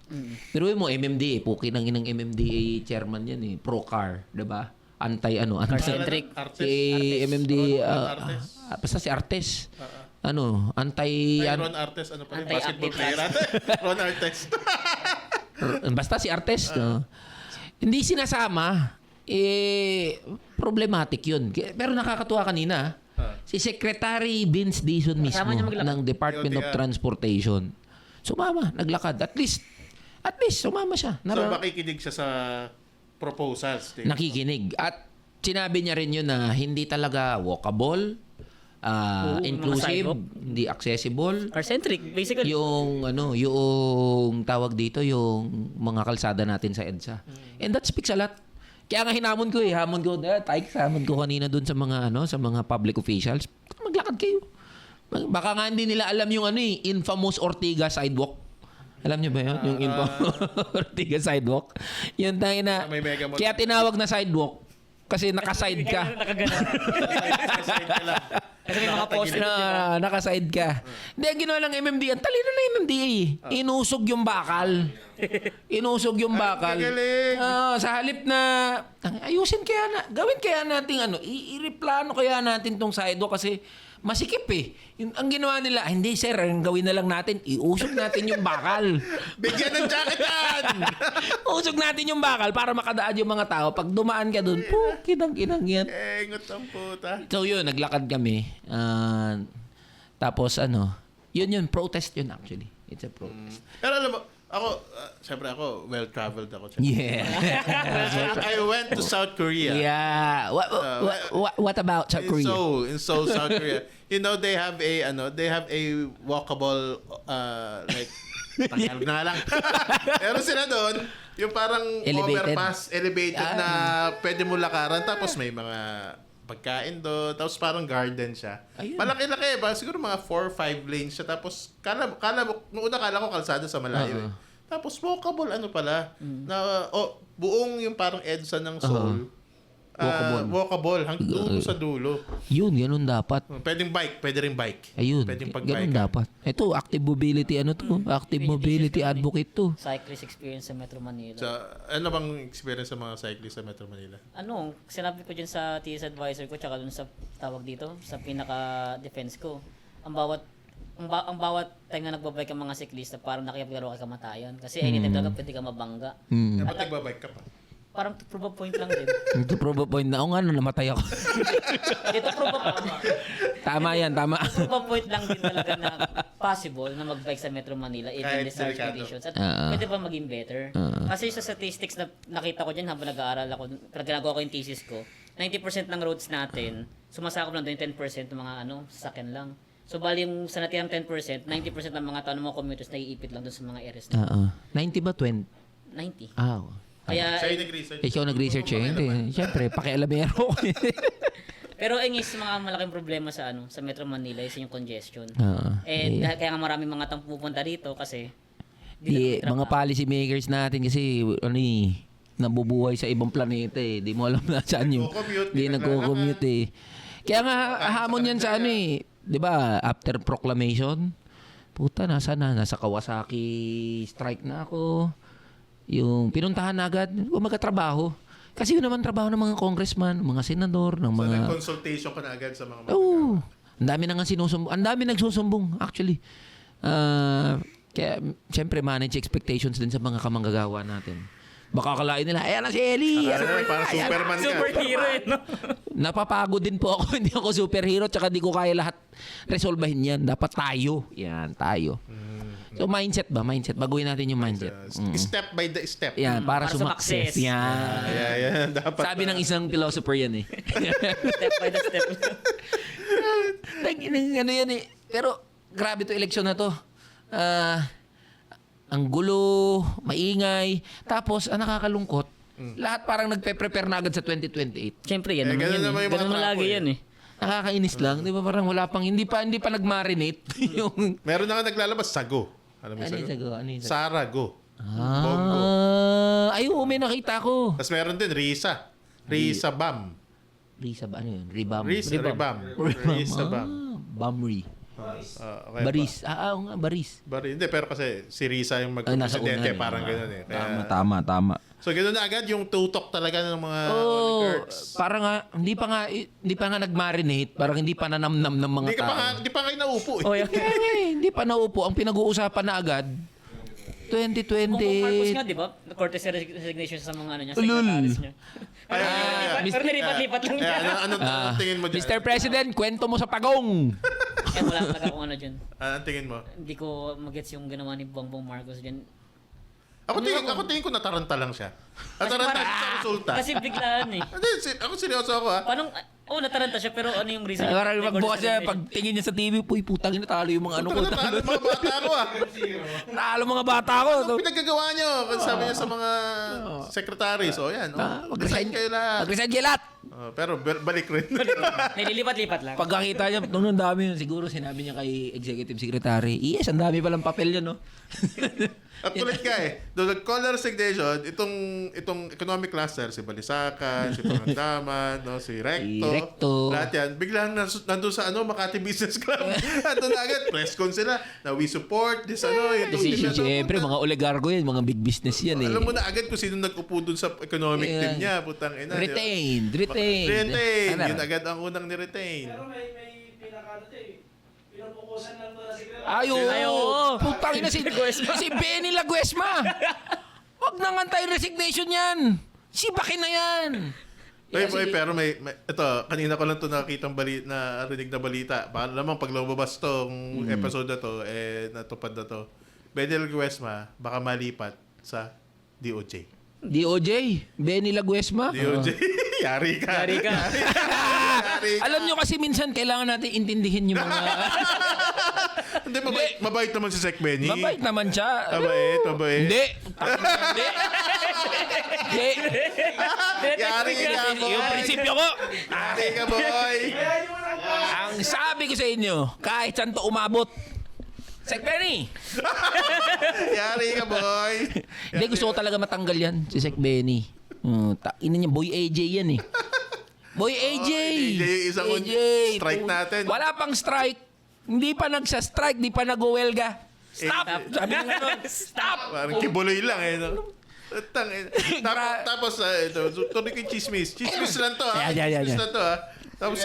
Pero mo, MMDA, puki ng inang MMDA chairman yan eh. Pro-car, diba? Car-centric. Si MMDA, basta si Artes. anti... Ron Artes, ano pa rin? Anti-active Basketball player natin. Ron Artes. Basta si Artes, no? Hindi sinasama, problematic yun. Pero nakakatuwa kanina, si Secretary Vince Dizon mismo Kasama niya maglakad. ng Department of Yun, Transportation, sumama, naglakad. At least, sumama siya. So, makikinig siya sa proposals. Nakikinig. At sinabi niya rin yun na hindi talaga walkable, mga inclusive, sidewalk. hindi accessible. Car-centric, basically. Yung yung tawag dito, yung mga kalsada natin sa EDSA. And that speaks a lot. Kaya nga hamon ko kanina dun sa mga sa mga public officials. Maglakad kayo. Baka nga hindi nila alam yung infamous Ortigas sidewalk. Alam niyo ba yun? Yung infamous Ortigas sidewalk. Yun tayo na. May mega mall. Kaya tinawag na sidewalk kasi nakaside ka. Nakaganon. Kasi may mga post Nakaside ka. Hindi, ang ginawa lang MMDA, ang talino na MMDA. Inusog yung bakal. Gagaling. Sa halip na, ayusin gawin kaya natin i-replano kaya natin tong sidewalk kasi masikip ang ginawa nila, hindi sir, ang gawin na lang natin, iusog natin yung bakal. Bigyan ng jacket yan! Usog natin yung bakal para makadaan yung mga tao. Pag dumaan ka dun, kinang yan. Ngot ang puta. So yun, naglakad kami. Tapos yun, protest yun actually. It's a protest. Pero alam mo, siyempre ako, well-traveled ako. Yeah. I went to South Korea. Yeah. What about South Korea? In Seoul, South Korea. You know, they have a walkable, like, Tagalog na lang. Pero sila doon, yung parang Elevated. overpass, elevated na pwede mo lakaran. Tapos may mga pagkain doon. Tapos parang garden siya. Ayun. Malaki-laki. Siguro mga 4 or 5 lanes siya. Tapos, noong una kala ko kalsada sa malayo. Tapos walkable, pala. Na, buong yung parang EDSA ng Seoul. Walkable. Hanggang dulo sa dulo. Yun, ganun dapat. Pwedeng bike. Pwede rin bike. Ayun, Pwedeng ganun pag-bike. dapat. Ito, active mobility, active mobility advocate to. Cyclist experience sa Metro Manila. So, ano bang experience sa mga cyclist sa Metro Manila? Sinabi ko dyan sa TS advisor ko tsaka dun sa tawag dito, sa pinaka-defense ko. Ang bawat time na nagbabike ang mga siklista, parang nakipaglaro ka kamatayan. Kasi anytime talaga pwede ka mabangga. Dapat nagbabike ka pa. Parang to prove a point lang din. Ito prove a point na, namatay ako. Ito prove a Tama yan, tama. prove a point lang din talaga na possible na magbike sa Metro Manila even Kahit discharge delikado. conditions. At pwede pa maging better. Kasi sa statistics na nakita ko dyan habang nag-aaral ako, ginagawa ko yung thesis ko, 90% ng roads natin, sumasakop lang doon yung 10% ng mga sasakyan lang. So, bali yung sa natirang 10%, 90% ng mga tao ng mga commuters naiipit lang doon sa mga areas na 90 ba? 20? 90. Siya Kaya, yung nag-research. Ikaw nag-research Hindi. Siyempre, pakialamero. pero sa mga malaking problema sa Metro Manila is yung congestion. Kaya nga maraming mga tao pupunta dito kasi Mga policy makers natin kasi nabubuhay sa ibang planeta Di mo alam na saan yung di nagko-commute Kaya nga hamon yan sa di ba, after proclamation, puta, nasa Kawasaki strike na ako. Yung pinuntahan na agad, magkatrabaho. Kasi yun naman trabaho ng mga congressman, mga senador, ng So, mga... nag-consultation ka na agad sa mga Oo. Ang dami na nga sinusumbong. Ang dami nagsusumbong, actually. Kaya, siyempre, manage expectations din sa mga kamanggagawa natin. Baka akalain nila, ayan na si Eli! Parang Superman ka. superhero no? Napapagod din po ako. Hindi ako superhero, tsaka di ko kaya lahat resolbahin yan. Dapat tayo. Yan, tayo. So, mindset ba? Baguhin natin yung mindset. Step by the step. Yan, para Para sumakses. sumakses. Yan. Yeah, dapat. Sabi ng isang philosopher yan Step by the step. Pero, grabe to eleksyon na to. Ang gulo, maingay. Tapos, ang nakakalungkot, lahat parang nagpe-prepare na agad sa 2028. Siyempre, yan naman ganun yan. naman yung mga Ganun trapo, lagi yan Nakakainis lang. Di ba parang wala pang, hindi pa nag-marinate. yung... Meron na nga naglalabas, sago. Alam mo yung sago? Ano yung sago? Sarago. Bongo. Ay, may nakita ko. Tapos meron din, Risa. Risa Bam. Risa ba? Ano yun? Ribam. Ribam. Risa Bam. Bamri. Okay, Baris. Oo nga, Baris. Hindi, pero kasi si Risa yung Ay, nasa magpresidente, una, parang gano'n Kaya, Tama. So, gano'n na agad yung tutok talaga ng mga oligarchs. Parang nga, hindi pa nga nag-marinate, parang hindi pa nanamnam ng mga tao. Hindi pa kayo naupo eh. Oh, yun. Hindi pa naupo. Ang pinag-uusapan na agad, 2020. Kung Marcos nga, di ba? Courtesy resignation sa mga ano niya, Ulul. secretaries niya. Pero nilipat-lipat lang niya. Ano tingin mo dyan? Mr. President, kwento mo sa pagong. Wala talaga akong ano dyan. Anong tingin mo? Hindi ko magets yung ginawa ni Bongbong Marcos dyan. Ako tingin ko nataranta lang siya. Nataranta siya sa resulta. Kasi biglaan eh. Hindi, ako seryoso ako ha. Nataranta siya pero ano yung reason? Parang magbukas siya, pag tingin niya sa TV, puy, putang ina, talo yung mga ano ko. Talo mga bata ko ah. Talo mga bata ko. Anong pinaggagawa niyo? Sabi niya sa mga secretaries. O yan. Mag-resign kayo lahat. Mag-resign kayo lahat. Pero balik rin. Nililipat-lipat lang. Pagkakita niya, nung dami yun, siguro sinabi niya kay Executive Secretary, yes, ang dami palang papel yan, no? At kulit ka eh. Doon nag-color resignation, itong economic cluster, si Balisacan, si Pangandaman, no, si Recto, lahat yan, biglang nandun sa Makati Business Club. Nandun na agad, press con sila, na we support this Siyempre, mga oligarko yan, mga big business yan eh. Alam mo na agad kung sino nag-upo dun sa economic team niya, putang ina. Retain. Ano? Yun agad ang unang ni-retain. Pero may pinakano to eh. Pinupukusan lang to na siguro. Ayo. Putang ina si Benny Laguesma. Wag nang antay resignation yan. Si Bakin na yan. Pero may ito, kanina ko lang to nakitang narinig na balita. Paano naman pag lumabas tong episode na to, natupad na to. Benny Laguesma, baka malipat sa DOJ. Benny Laguesma. DOJ, yari ka. Alam nyo kasi minsan kailangan natin intindihin yung mga... Hindi, mabait naman si Sec Benny. Mabait naman siya. Mabait. Hindi. Hindi. Yari ka, boy. Yung prinsipyo ko. Yari ka, boy. Ang sabi ko sa inyo, kahit saan to umabot, Sec Benny! Yari ka, boy. Hindi, gusto ko talaga matanggal yan, si Sec Benny. Ina niya, Boy AJ yan eh. Boy AJ! AJ, isang strike natin. Wala pang strike. Hindi pa nagsa-strike, di pa nag-uwelga. Stop! Sabi nga nun, stop! Parang kibuloy lang eh, no? Tapos, tuloy ko yung chismis. Chismis lang to, ha? Yan. Chismis lang to, ha? Tapos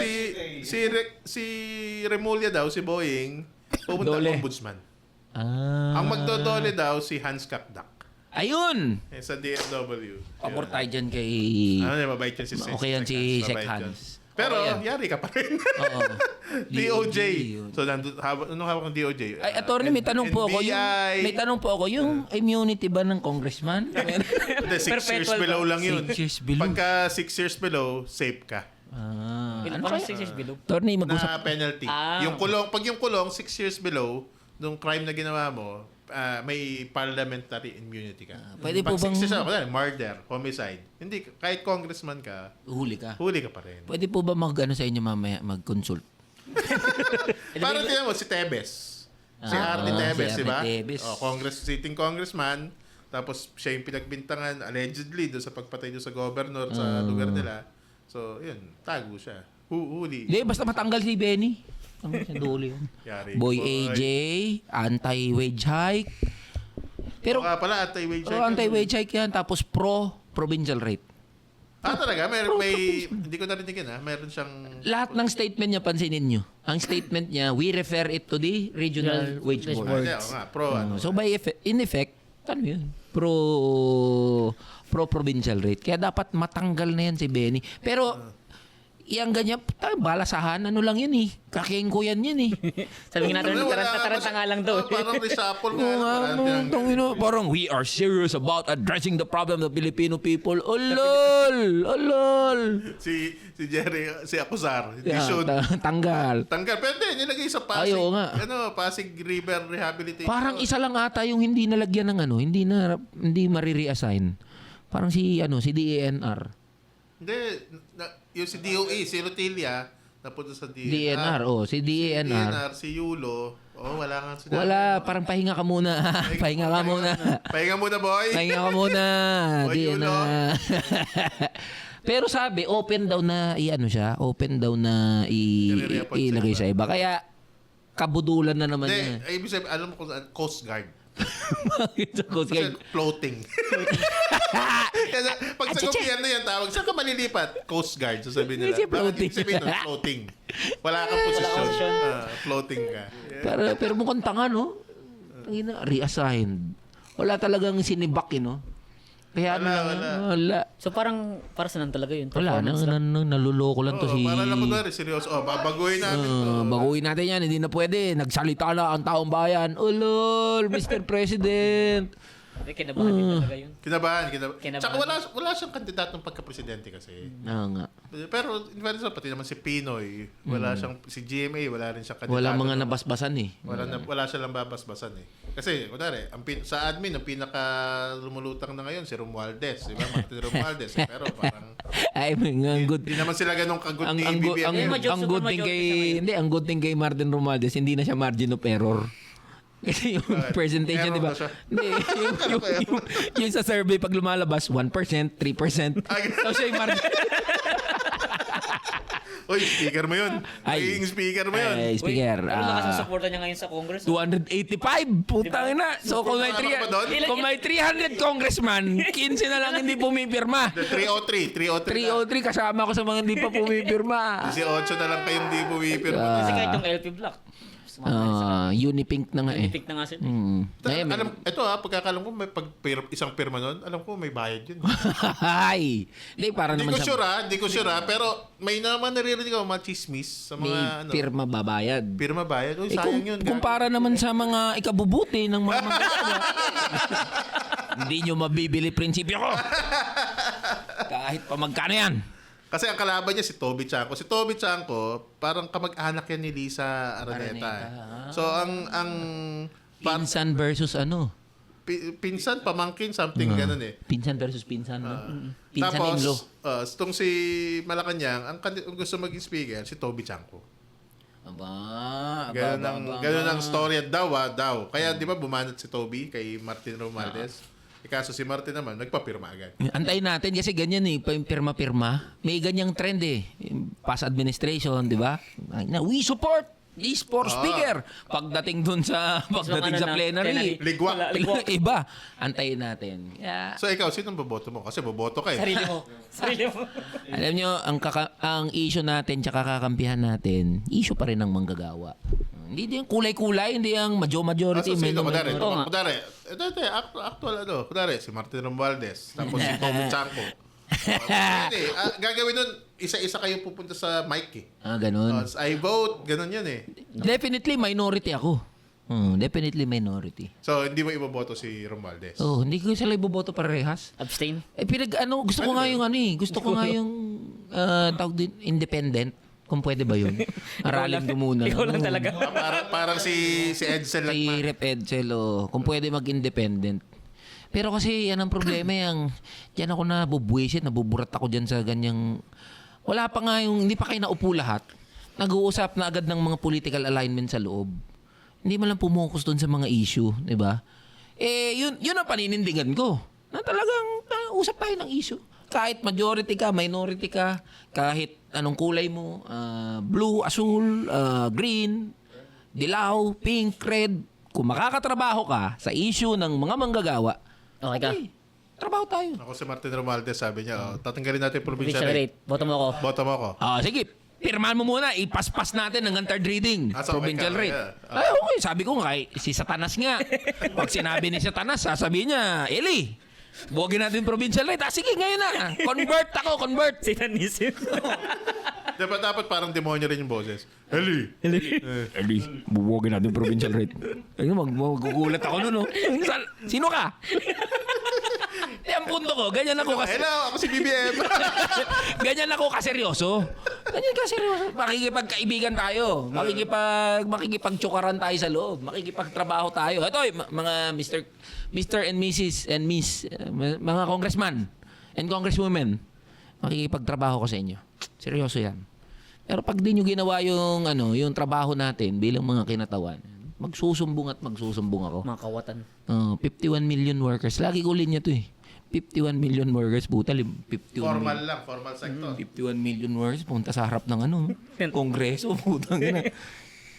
si Remulla daw, si Boying, pumunta Dole. ang ombudsman. Ang magdodole daw, si Hans Kakdak. Ayun! Sa DFW. Pabor tayo dyan kay... Mabait yan si Sec. Okay yan si Sec Mabait yan. Hans. Pero, Okay yan. yari ka pa rin. Oo. DOJ. yun. So, anong hawak ng DOJ? Ay, attorney, may tanong po ako. NBI. Yung immunity ba ng congressman? Hindi, 6 years Perpetual below lang yun. 6 years below. Pagka 6 years below, safe ka. Ano Ano pa 6 years below? Attorney, Na mag-usap. penalty. Ah. Pag yung kulong 6 years below, nung crime na ginawa mo, may parliamentary immunity ka. Pwede po Pag bang- 6 years, murder, homicide, hindi, kahit congressman ka, Huli ka. huli ka pa rin. Pwede po ba sa inyo mamaya, mag-consult? Parang tingnan mo, si Tebes. Si Artie Tebes, si di ba? Artie Tebes. Sitting congressman, tapos siya yung pinagbintangan, allegedly, doon sa pagpatay doon sa governor sa lugar nila. So, yun, tago siya. Huli. Hindi, basta matanggal si Benny. Ang duli yun. Yari. Boy AJ, anti-wage hike. Pero, Pala, anti-wage hike. anti-wage hike yan. Tapos pro-provincial rate. Talaga? Hindi ko narinig yan, ha? Meron siyang... Lahat ng statement niya, pansinin nyo. Ang statement niya, we refer it to the regional wage board. So, in effect, ano yun? Pro-provincial rate. Kaya dapat matanggal na yan si Benny. Pero, yang ganyan, balasahan, ano lang yun eh. Kakengko yan eh. Sabi nga natin, taranta nga lang daw. Parang reshuffle nga. Parang we are serious about addressing the problem of the Filipino people. Olol! Si Jerry, si Acuzar. Hindi Yeah, should. tanggal. Tanggal. Pwede, nilagay sa Pasig. Ayaw nga. Pasig River Rehabilitation. Parang isa lang ata yung hindi nalagyan ng hindi marire-assign. Parang si DENR. Hindi, yung si DOE, si Rotilia, napunta sa DENR, si DENR. DENR, si Yulo. Wala nga sinabi. Wala, parang pahinga ka muna. Pahinga ka muna. Pahinga muna, boy. Pahinga ka muna. Boy, Di Yulo. na. Pero sabi, open daw na I-re-appoint sa ilagay iba. sa iba. Kaya kabudulan na naman Hindi, yan. ibig sabihin, alam mo kung saan, Coast Guard. Bakit sa Coast Kasi Guard? floating. Kasi pag sa gobyerno yan tawag, saan ka malilipat? Coast Guard, sasabihin nila. Kasi Bakit floating. ibig sabihin nun? Floating. Wala kang posisyon. posisyon. Floating ka. Pero mukhang tanga, no? Tangina, reassigned. Wala talagang sinibak, no? Kaya wala. So parang para saan talaga yun? Wala, Performance lang. naluloko lang to si... Para lang kunwari, seryoso. Babaguhin natin to. baguhin natin yan, hindi na pwede. Nagsalita na ang taong bayan. Ulol, Mr. President. Kinabahan din talaga yun. Kinabahan. Kinabahan. Tsaka wala siyang kandidatong pagka-presidente kasi. Nga. Pero in fairness, pati naman si Pinoy, wala siyang, si GMA, wala rin siyang kandidato. Wala mga nabasbasan eh. Wala siya lang babasbasan eh. Kasi, kunwari, sa admin, ang pinaka lumulutang na ngayon, si Romualdez. Di ba? Martin Romualdez. Pero parang, Ay, ang good. hindi naman sila ganun kagood Ang, ni ang, good, ang, BBM. majority, ang good thing super kay majority hindi ang good thing kay Martin Romualdez hindi na siya margin of error. Kasi yung presentation, di ba? Error na siya. Hindi, yung sa survey pag lumalabas 1%, 3%. So siya yung margin. Uy, speaker mo yun. Ay. Magiging speaker mo yun. Ay, speaker. Pero lakas ng supporta niya ngayon sa Congress. 285. Putang ina. So kung may, Tama ka ba doon? kung may 300 congressman, 15 na lang hindi pumipirma. 303. 303 kasama ko sa mga hindi pa pumipirma. 18 na lang kayong di bumipirma. Kasi kahit yung LP Black. Unipink na nga eh. Pick na nga sila. Alam, ito pagkakalam ko, may isang pirma nun, alam ko may bayad yun. Ay. Hindi, para Hindi naman ko sure pero may naman naririnig ako mga chismis sa may mga pirma babayad. pirma bayad. Uy, Eh, sayang yun. kumpara naman sa mga ikabubuti ng mga manggagawa. Hindi nyo mabibili prinsipyo ko. Kahit pa magkano yan. Kasi ang kalaban niya si Toby Chanko. Si Toby Chanko, parang kamag-anak yan ni Lisa Araneta. So, ang Pinsan versus ano? pinsan, pamangkin, something ganun eh. Pinsan versus pinsan. No? Pinsan-in-law. Tapos, itong si Malacanang, ang gusto maging speaker, si Toby Chanko. Ganun ang storya daw. Kaya di ba bumanat si Toby kay Martin Romualdez? Kaso si Martin naman, nagpapirma agad. Antayin natin kasi ganyan eh, pirma-pirma. May ganyang trend eh. Past administration, di ba? We support this for speaker. Pagdating dun sa plenary. Ligwak. Iba. Antayin natin. Yeah. So ikaw, sinong boboto mo? Kasi boboto ka eh. Sarili mo. Alam nyo, ang issue natin tsaka kakampihan natin, issue pa rin ng manggagawa. Hindi din kulay-kulay, hindi ang majority. So sino? Kunwari, Oo nga. kunwari, si Martin Romualdez, tapos si Toby Chanko. Gagawin nun, isa-isa kayo pupunta sa mic eh. Ganun. I vote, ganun yun eh. Definitely minority ako. Definitely minority. So, hindi mo iboboto si Romualdez. Hindi ko sila iboboto parehas. Abstain. Gusto ko nga yung gusto ko nga yung tawag din, independent. Kung pwede ba yun? Aralin ko muna. Ikaw lang talaga. Parang si Edsel lang. Si Rep Edsel, kung pwede mag-independent. Pero kasi yan ang problema, yan ako nabubwisit, nabuburat ako dyan sa ganyang... Wala pa nga yung, hindi pa kayo naupo lahat. Nag-uusap na agad ng mga political alignment sa loob. Hindi man lang pumukus doon sa mga issue, di ba? Yun ang paninindigan ko. Na talagang usap tayo ng issue. Kahit majority ka, minority ka, kahit anong kulay mo, blue, asul, green, dilaw, pink, red, kung makakatrabaho ka sa issue ng mga manggagawa, Okay ka. trabaho tayo. Ako si Martin Romualdez, sabi niya, tatanggalin natin yung provincial Provincial rate. rate. Boto mo ako. Boto mo ako. Sige, pirmahan mo muna, ipaspas natin hanggang third reading, So, provincial okay, rate. yeah. Okay, sabi ko nga, si Satanas nga. Pag sinabi ni Satanas, sasabihin niya, Eli, buwagin natin provincial rate. Sige, ngayon na. Convert. Satanism. Dapat parang demonyo rin yung boses. Eli! Eli, buwagin natin provincial rate. Ayun, magugulat ako nun, no? Sino ka? Ang punto ko, ganyan ako kasi. Hello, ako si BBM. Ganyan ako kaseryoso. Makikipagkaibigan tayo. Makikipagtsukaran tayo sa loob. Makikipagtrabaho tayo. Ito, mga Mr. and Mrs. and Miss, mga congressman and congresswomen, makikipagtrabaho ko sa inyo. Seryoso yan. Pero pag di nyo ginawa yung trabaho natin bilang mga kinatawan, magsusumbong ako. Mga kawatan. 51 million workers. Lagi ko linya to eh. 51 million workers, puta. 51 Formal lang, formal sector. 51 million workers, punta sa harap ng kongreso, putang ina.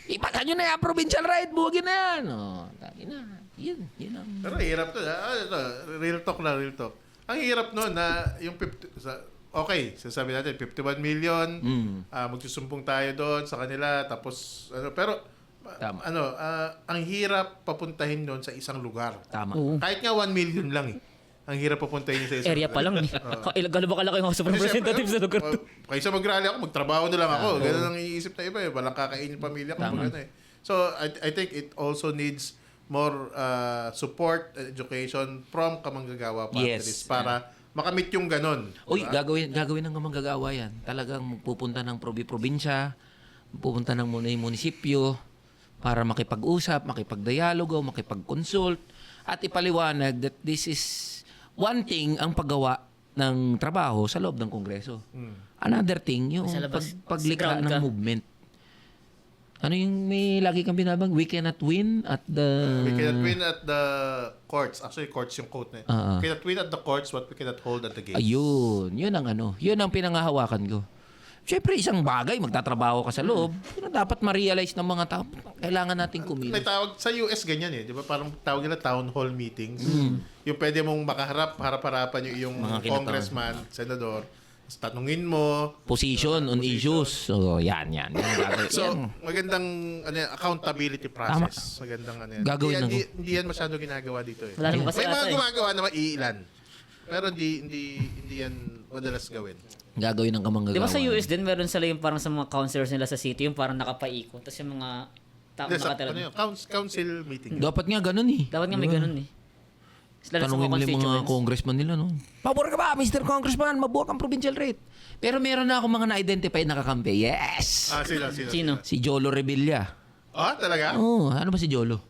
Ipasa nyo na yan, provincial rate, buwagin na yan. Tagi na. Yun ang... Pero hirap to. Ito, real talk na, real talk. Ang hirap nun na yung okay, sasabi natin 51 million, magsusumbong tayo doon sa kanila, tapos pero Tama. ang hirap papuntahin doon sa isang lugar. Tama. Oo. Kahit nga 1 million lang eh. Ang hirap papuntahin sa isang Area lugar. pa lang. Gano'n ba kalaki yung House of Representatives sa lugar to? Kaysa mag-rally ako, magtrabaho na lang ako. Ganun ang iisip na iba eh. Walang kakainin yung pamilya ko. Tama. Ganun eh. So, I think it also needs more support and education from kamanggagawa party Yes. list para makamit yung ganun. Uy, Diba? gagawin ng manggagawa yan. Talagang pupunta ng probinsya, pupunta ng munisipyo para makipag-usap, makipag-dialogo, makipag-consult, at ipaliwanag that this is one thing ang paggawa ng trabaho sa loob ng Kongreso. Another thing, yung Sa labas, paglikha sa ground ng ka. movement. Ano yung may lagi kang binabang? We cannot win at the... We cannot win at the courts. Actually, courts yung quote na yun. We cannot win at the courts what we cannot hold at the gates. Ayun. Yun ang yun ang pinangahawakan ko. Siyempre, isang bagay, magtatrabaho ka sa loob. Yun ang dapat ma-realize ng mga tao. Kailangan nating May kumilos. tawag sa US ganyan eh, 'di ba? Parang tawag nila town hall meetings. Yung pwede mong harap-harapan yung Mga kinatawag. congressman, senador, tapos tanungin mo. Position on issues. So, yan. Yan ang gagawin. So, Yan. magandang accountability process. Magandang yan. Gagawin na Hindi yan masyado ginagawa dito eh. Wala naman kasi May mga ata eh. gumagawa naman iilan. Pero hindi yan madalas gawin. Gagawin ng kamanggagawa. Di ba sa US din, meron sila yung parang sa mga councilors nila sa city, yung parang nakapaikot. Tapos yung mga tao Hindi, nakatira. ano yun? Council meeting. Dapat nga ganun eh. Dapat nga may ganun eh. Lalo sa Tanungin mga nila yung mga constituents. congressman nila, no? Pabor ka ba, Mr. Congressman? Mabuhat ang provincial rate. Pero meron na ako mga na-identify na kakampi. Yes! Sino? Si Jolo Revilla. Talaga? Oh, ano ba si Jolo?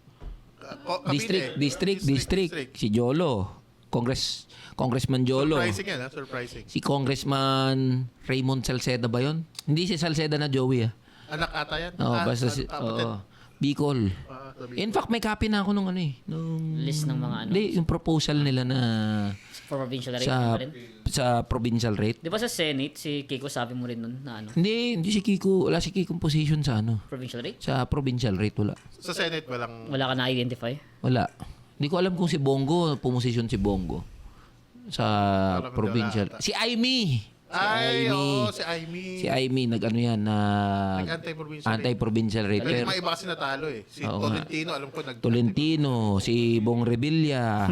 Cavite. District. Si Jolo. Congressman Jolo. Surprising yan, ha? Surprising. Si Congressman Raymond Salceda ba yun? Hindi si Salceda na Joey, ah. Anak ata yan? Oo, basta si... kapatid. Oo. Bicol. Sabi- In fact, may copy na ako nung nung... List ng mga ano. Hindi, yung proposal nila na For provincial rate sa pa rin. sa provincial rate. Di ba sa Senate, si Kiko sabi mo rin nun na ano? Hindi si Kiko. Wala si Kiko position sa Provincial rate? Sa provincial rate, wala. Sa Senate, walang... Wala ka na-identify? Wala. Hindi ko alam kung si Bongo, pumosisyon si Bongo sa Alam, provincial. wala ata. Si Aimee. Si Aimee. Si Aimee, nag-ano yan, Nag-anti-provincial anti-provincial rate. Pero Pero yung mga iba kasi natalo eh. Si Oo nga. Tolentino, alam ko, Tolentino, si Bong Revilla.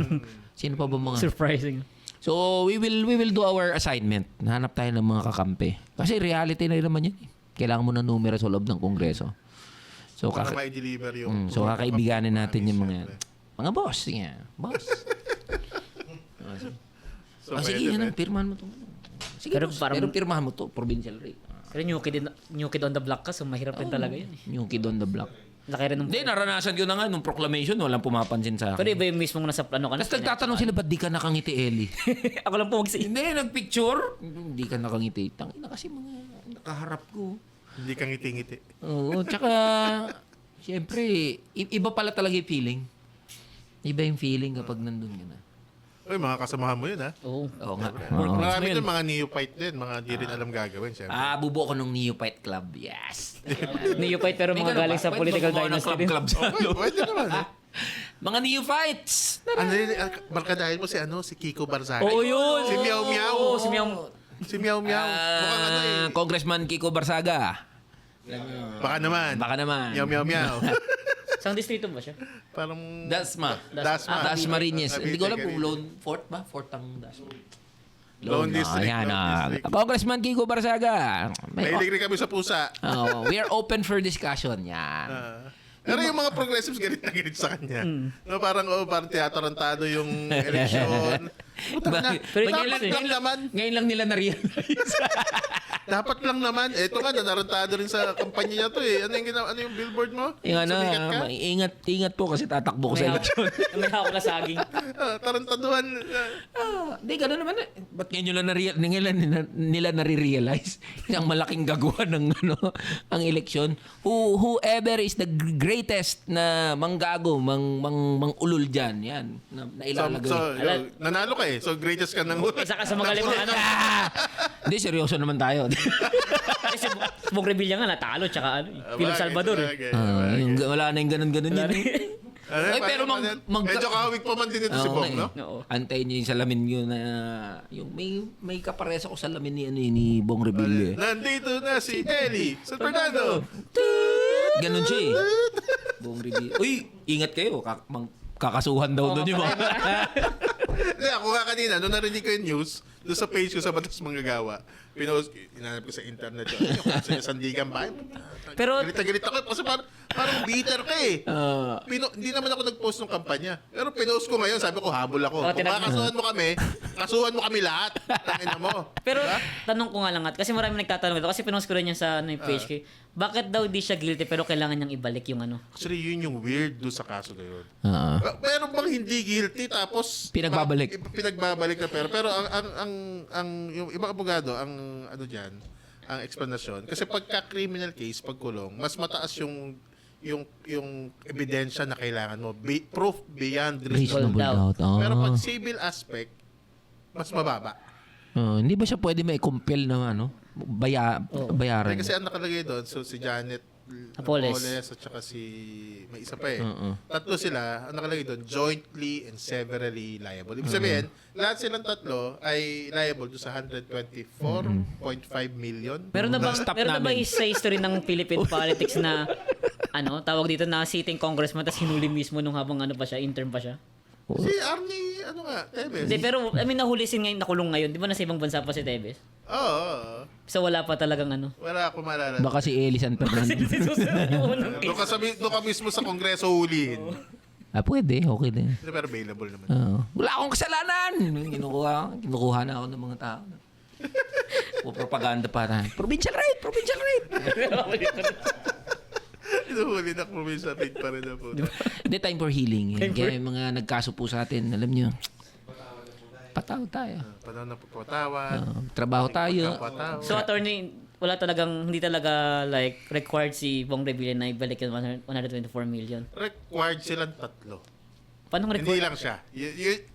Sino pa ba mga? Surprising. So, we will do our assignment. Hanap tayo ng mga kakampi. Kasi reality na naman yan. Kailangan mo ng numero sa loob ng Kongreso. So, para ma-deliver yung... so kakaibiganin natin yung mga yan. Mga boss. Sige, boss. So, Sige, pwede, pirmahan mo to. Sige, Pero boss. parang- Pero pirmahan mo to. Provincial rate. Pero new kid on the block ka, so mahirap rin talaga yun eh. Yung kid on the block. Laki rin ng... Hindi, naranasan ko na nga nung proclamation. Walang pumapansin sa Pero akin. iba yung mismong nasa plano ka na. Tapos nagtatanong sila, ba't di ka nakangiti, Ellie? Ako lang po magsi. Hindi, nagpicture. Hindi ka nakangiti. Tangina kasi mga nakaharap ko. Hindi kang ngiti-ngiti. Oo, tsaka, siyempre, iba pala talaga yung feeling. Iba yung feeling kapag nandun ka na. Uy, mga kasamahan mo yun, ha? Oo. Oo nga. Marami din mga neophyte din. Mga di rin alam gagawin, siyempre. Bubuo ko ng Neophyte Club. Yes. Neophyte pero May mga ganun galing ba? sa Pwede political ba gumawa ng dynasty din. club sa Okay, loob? pwede naman, eh. Mga Neophytes. Ano yun, barkadahin mo si Kiko Barzagay. Oo, yun. Si Meow Meow. Oo, si Meow. Si Meow Meow. Mukhang ano eh. Congressman Kiko Barsaga. Baka naman. Baka naman. Meow Meow Meow. Saan distrito ba siya? Parang... Dasma. Dasma. Dasmariñez. Hindi ko alam kung Cavite. Lone Fort ba? Fort ang Dasma. Lone District, Ayan, Lone District. Congressman Kiko Barsaga. Mahilig rin kami sa pusa. We are open for discussion. Yan. Pero yung mga progressives galit na galit sa kanya. No, parang teatrantado yung eleksyon. Puta na. Pero Dapat eh. lang naman. Ngayon lang nila na-realize. Dapat lang naman. Ito nga, narantado rin sa kampanya niya to eh. Ano yung billboard mo? Yung Sumikat ka? ingat po kasi tatakbo ko sa eleksyon. May hawak na saging. Tarantaduhan. Hindi, gano'n naman. Ba't ngayon nila nare-realize ang malaking gagawa ng ang eleksyon? Whoever is the greatest na manggago, mangulol dyan, yan, na ilalagay. Nanalo ka eh. So, greatest ka ng Isa ka sa magaling na ano. Hindi, seryoso naman tayo. Kasi Bong Revilla nga natalo, tsaka ano. Philip Salvador. Eh. Wala na yung ganun-ganun yun. Ay, pero medyo kahawig pa man din ito si Oo Bong, nga eh. no? Oo. Antayin niyo yung salamin niyo na yung may kapares ako sa salamin ni ni Bong Revilla. Nandito na si Ellie San Fernando. Ganun siya eh. Bong Revilla. Uy, ingat kayo. Kakasuhan daw doon yung mga. Hindi, ako nga kanina, nung narinig ko yung news, doon sa page ko sa Batas Manggagawa, inanap ko sa internet yun. Sa Sandigan ba? Pero- Galit ako kasi parang bitter ka eh. Hindi naman ako nag-post ng kampanya. Pero pinost ko ngayon, sabi ko, habol ako. Oh, Kung kakasuhan mo kami lahat. Tangina mo. Pero Diba? tanong ko nga lang at kasi marami nagtatanong ito kasi pinost ko rin yan sa yung page ko. Bakit daw di siya guilty pero kailangan niyang ibalik yung ano? Actually, yun yung weird doon sa kaso na yun. Oo. Meron bang hindi guilty tapos Pinagbabalik. Pinagbabalik na pero ang yung ibang abogado ang ano diyan, ang explanation kasi pagka criminal case pagkulong, mas mataas yung ebidensya na kailangan mo, proof beyond reasonable. Reasonable doubt. Pero pag civil aspect, mas mababa. Hindi ba siya pwede mai-compel ng ano? Bayaran. Kasi ang nakalagay doon, so si Janet Apoles at saka si may isa pa eh. Oo. Tatlo sila, ang nakalagay doon, jointly and severally liable. Ibig sabihin, lahat silang tatlo ay liable doon sa 124.5 million. Meron na ba Stop meron na ba namin. sa history ng Philippine politics na ano, tawag dito na sitting congressman tapos hinuli mismo nung habang ano pa siya, intern pa siya? Si Arnie, ano nga, Tevez. Hindi, pero I mean nahuli sin ngayon, nakulong ngayon. Di ba nasa ibang bansa pa si Tevez? Oo. So wala pa talagang ano. Wala ako maalala. Baka si Eli San Fernando. Doon ka mismo sa kongreso hulihin. Pwede. Okay din. Pero available naman. Wala akong kasalanan. Kinukuha na ako ng mga tao. Propaganda para. Provincial rate. Inuhuli na provincial rate pa rin na po. Hindi, time for healing. Kaya yung mga nagkaso po sa atin, alam nyo, pataw tayo. Panahon na pagpatawa. Trabaho tayo. Pagpatawa. So attorney, hindi talaga like required si Bong Revilla na ibalik yung 124 million. Required silang tatlo. Paano Hindi required? lang siya.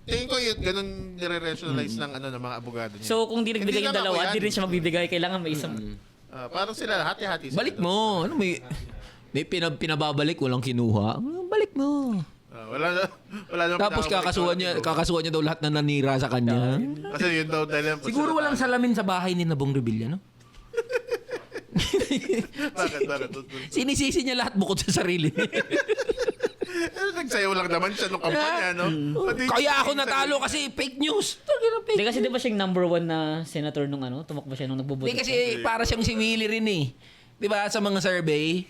Tingin ko yun, ganun nire-rationalize ng ng mga abogado niya. So kung di nagbigay Hindi yung lang ako dalawa, yan. di rin siya magbibigay. Kailangan may isang... Parang sila, hati-hati sila. Balik mo. Ano may pinababalik, walang kinuha. Balik mo. Wala na. Tapos kakasuhan niya daw lahat na nanira sa kanya. Kasi yun daw dahil Siguro walang salamin sa bahay ni Bong Revilla, no? Bakit? Sinisisi niya lahat bukod sa sarili. Nagsayaw lang naman siya nung kampanya, no? Kaya ako natalo kasi fake news. Fake Hindi kasi di ba siyang number 1 na senator nung ano? Tumakbo siya nung nagboboto. Hindi kasi para siyang si Willie rin eh. 'Di ba sa mga survey,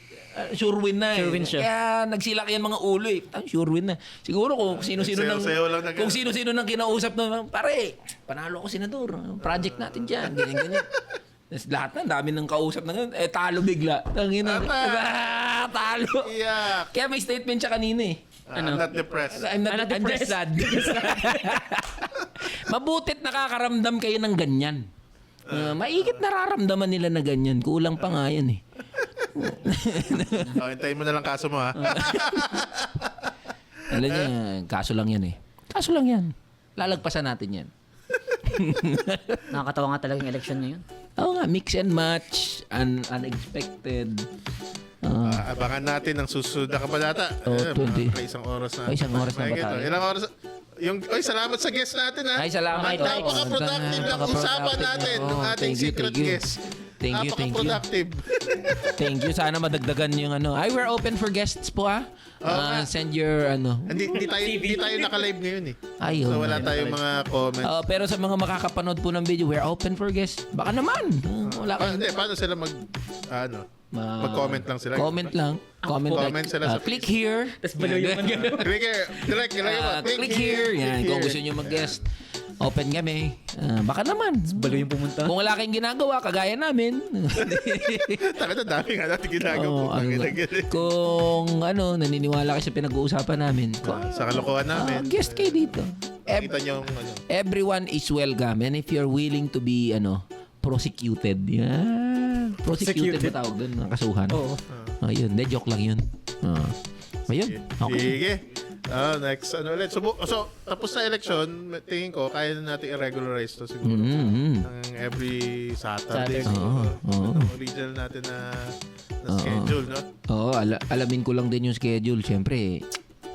sure win na eh. Sure win siya. Kaya nagsilak yan mga ulo eh. Sure win na. Siguro kung sino-sino Sayaw lang na kung sino-sino nang kinausap na pare, panalo ako senador. Project natin diyan, ganyan. Tapos lahat na, dami ng kausap na ganun. Talo bigla. Tangina. Talo. Yeah. Kaya may statement siya kanina eh. I'm not depressed. I'm just sad. Mabutit nakakaramdam kayo ng ganyan. Maigit nararamdaman nila na ganyan. Kulang pa nga yan eh. Hintayin mo na lang kaso mo, ha? Alam niya, kaso lang yan eh. Kaso lang yan. Lalagpasan natin yan. Nakakatawa nga talaga yung election ngayon. Oo nga, mix and match, unexpected. Abangan natin ang susunod na kabanata. Oh, 20. Isang oras na. Isang oras na ba tayo? Ilang oras? Salamat sa guest natin, ha? Ay, salamat. Napaka-productive ng usapan natin ng ating secret guest. Thank you. Napaka-productive. Thank you. Sana madagdagan yung ano. We're open for guests po send your ano. Hindi tayo naka-live ngayon eh. Ayun. So wala tayong mga comments. Pero sa mga makakapanood po ng video, we're open for guests. Baka naman. Wala kang Paano sila mag-comment lang sila? Comment lang. Comment sila sa click here. Tapos balo yung mga Click here. Direct. Click here. Yan. Kung gusto nyo mag-guest, open kami. Baka naman. balo yung pumunta. Kung wala kayong ginagawa, kagaya namin. Taka na dami nga natin ginagawa. Kung naniniwala kayo sa pinag-uusapan namin. Sa kalokohan namin. Guest kayo dito. Kita nyo yung Everyone is welcome. And if you're willing to be prosecuted. Yan. Prosecuted ba tawag doon? Nakasuhan. Oo. Ayun. De, joke lang yun. Ayun. Okay. Sige. Next, ulit. So, tapos na election, tingin ko, kaya na natin i-regularize to siguro. Ang every Saturday. Oo. Original natin na schedule, no? Oo, alamin ko lang din yung schedule. Siyempre,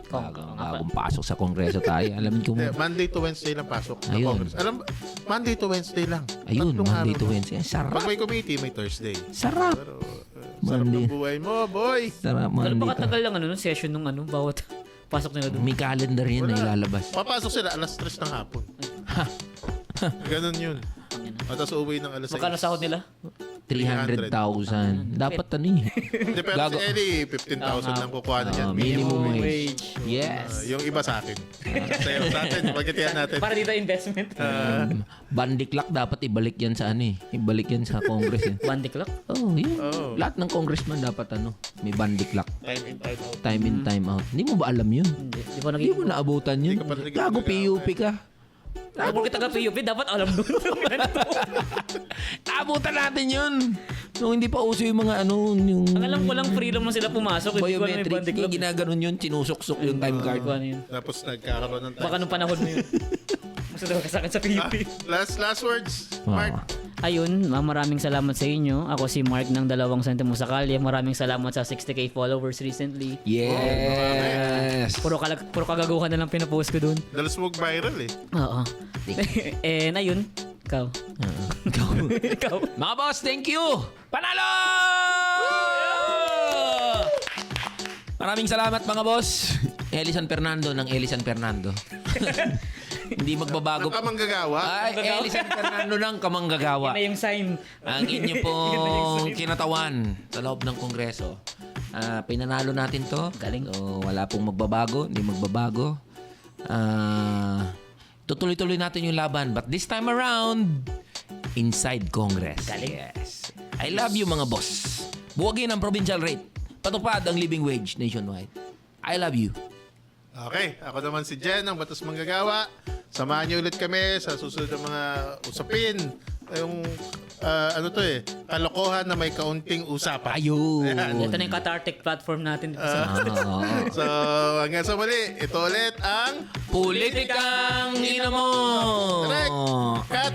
Bagong pasok sa Kongreso tayo. Alamin ko mo. Monday to Wednesday lang pasok ng Ayun. Congress. Monday to Wednesday lang. Ayun, Tatlong Monday araw to lang. Wednesday. Sarap. Pag may committee, may Thursday. Sarap. Pero, sarap ng buhay mo, boy. Sarap, Ano Monday ba to. katagal lang nung session nung bawat pasok nila doon? May calendar yun na ilalabas. Papasok sila alas 3 ng hapon. Ganun yun. At tapos uuwi ng alas 6. Magkano sahod nila? 300,000. Dapat ano eh. Hindi, pero Gago. si Ellie, 15,000 lang kukuha na yan. Minimum wage. wage. Yes. Yung iba sa akin. Sa'yo, sa atin, pagkatiyan natin. Para dito investment. Bandiklak dapat ibalik yan sa ano eh. Ibalik yan sa Congress eh. Bandiklak? Oh, yun. Oh. Lahat ng congressman dapat may bandiklak. Time in, time out. Time in, time out. Hindi mo ba alam yun? Hindi. Di ba Hindi naging... mo naabutan yun. Hindi ka pa rin Gago nag-aaral. PUP ka. Porque taga PUP, dapat alam doon. Naabutan natin yun. Nung hindi pa uso yung mga ano, yung Ang alam ko lang freedom lang sila pumasok. Hindi ko alam may biometric. bandiklak. Yung ginaganon yun, sinusuksok yung time card. Ano yun? Tapos nagkakaroon ng time. Baka nung panahon mo yun. Gusto daw kasakit sa PUP. Last words, Mark. Ayun, maraming salamat sa inyo. Ako si Mark ng 2 Sentimo sa Kalye. Maraming salamat sa 60k followers recently. Yes. Puro kagaguhan na lang pinapost ko doon. Dalas mo viral eh. Oo. And ayun, ikaw. Ikaw. Ikaw. Mga boss, thank you! Panalo! Maraming salamat mga boss. Elisan Fernando ng Elisan Fernando. Hindi magbabago. Ang kamanggagawa. Ay, Elisan Fernando ng Kamanggagawa. Yun na yung sign. Ang inyo pong kinatawan sa loob ng Kongreso. Pinanalo natin to. Galing. So, wala pong magbabago. Hindi magbabago. Tutuloy-tuloy natin yung laban. But this time around, inside Congress. Galing. Yes. I love you mga boss. Buwagin ang provincial rate. Patupad ang living wage nationwide. I love you. Okay, ako naman si Jen ng Batas Manggagawa. Samahan niyo ulit kami sa susunod na mga usapin. Yung, kalokohan na may kaunting usapan. Ayun. Ito na yung cathartic platform natin dito sa... So, hanggang sa muli, ito ulit ang Politikang ina mo! Correct. Cut!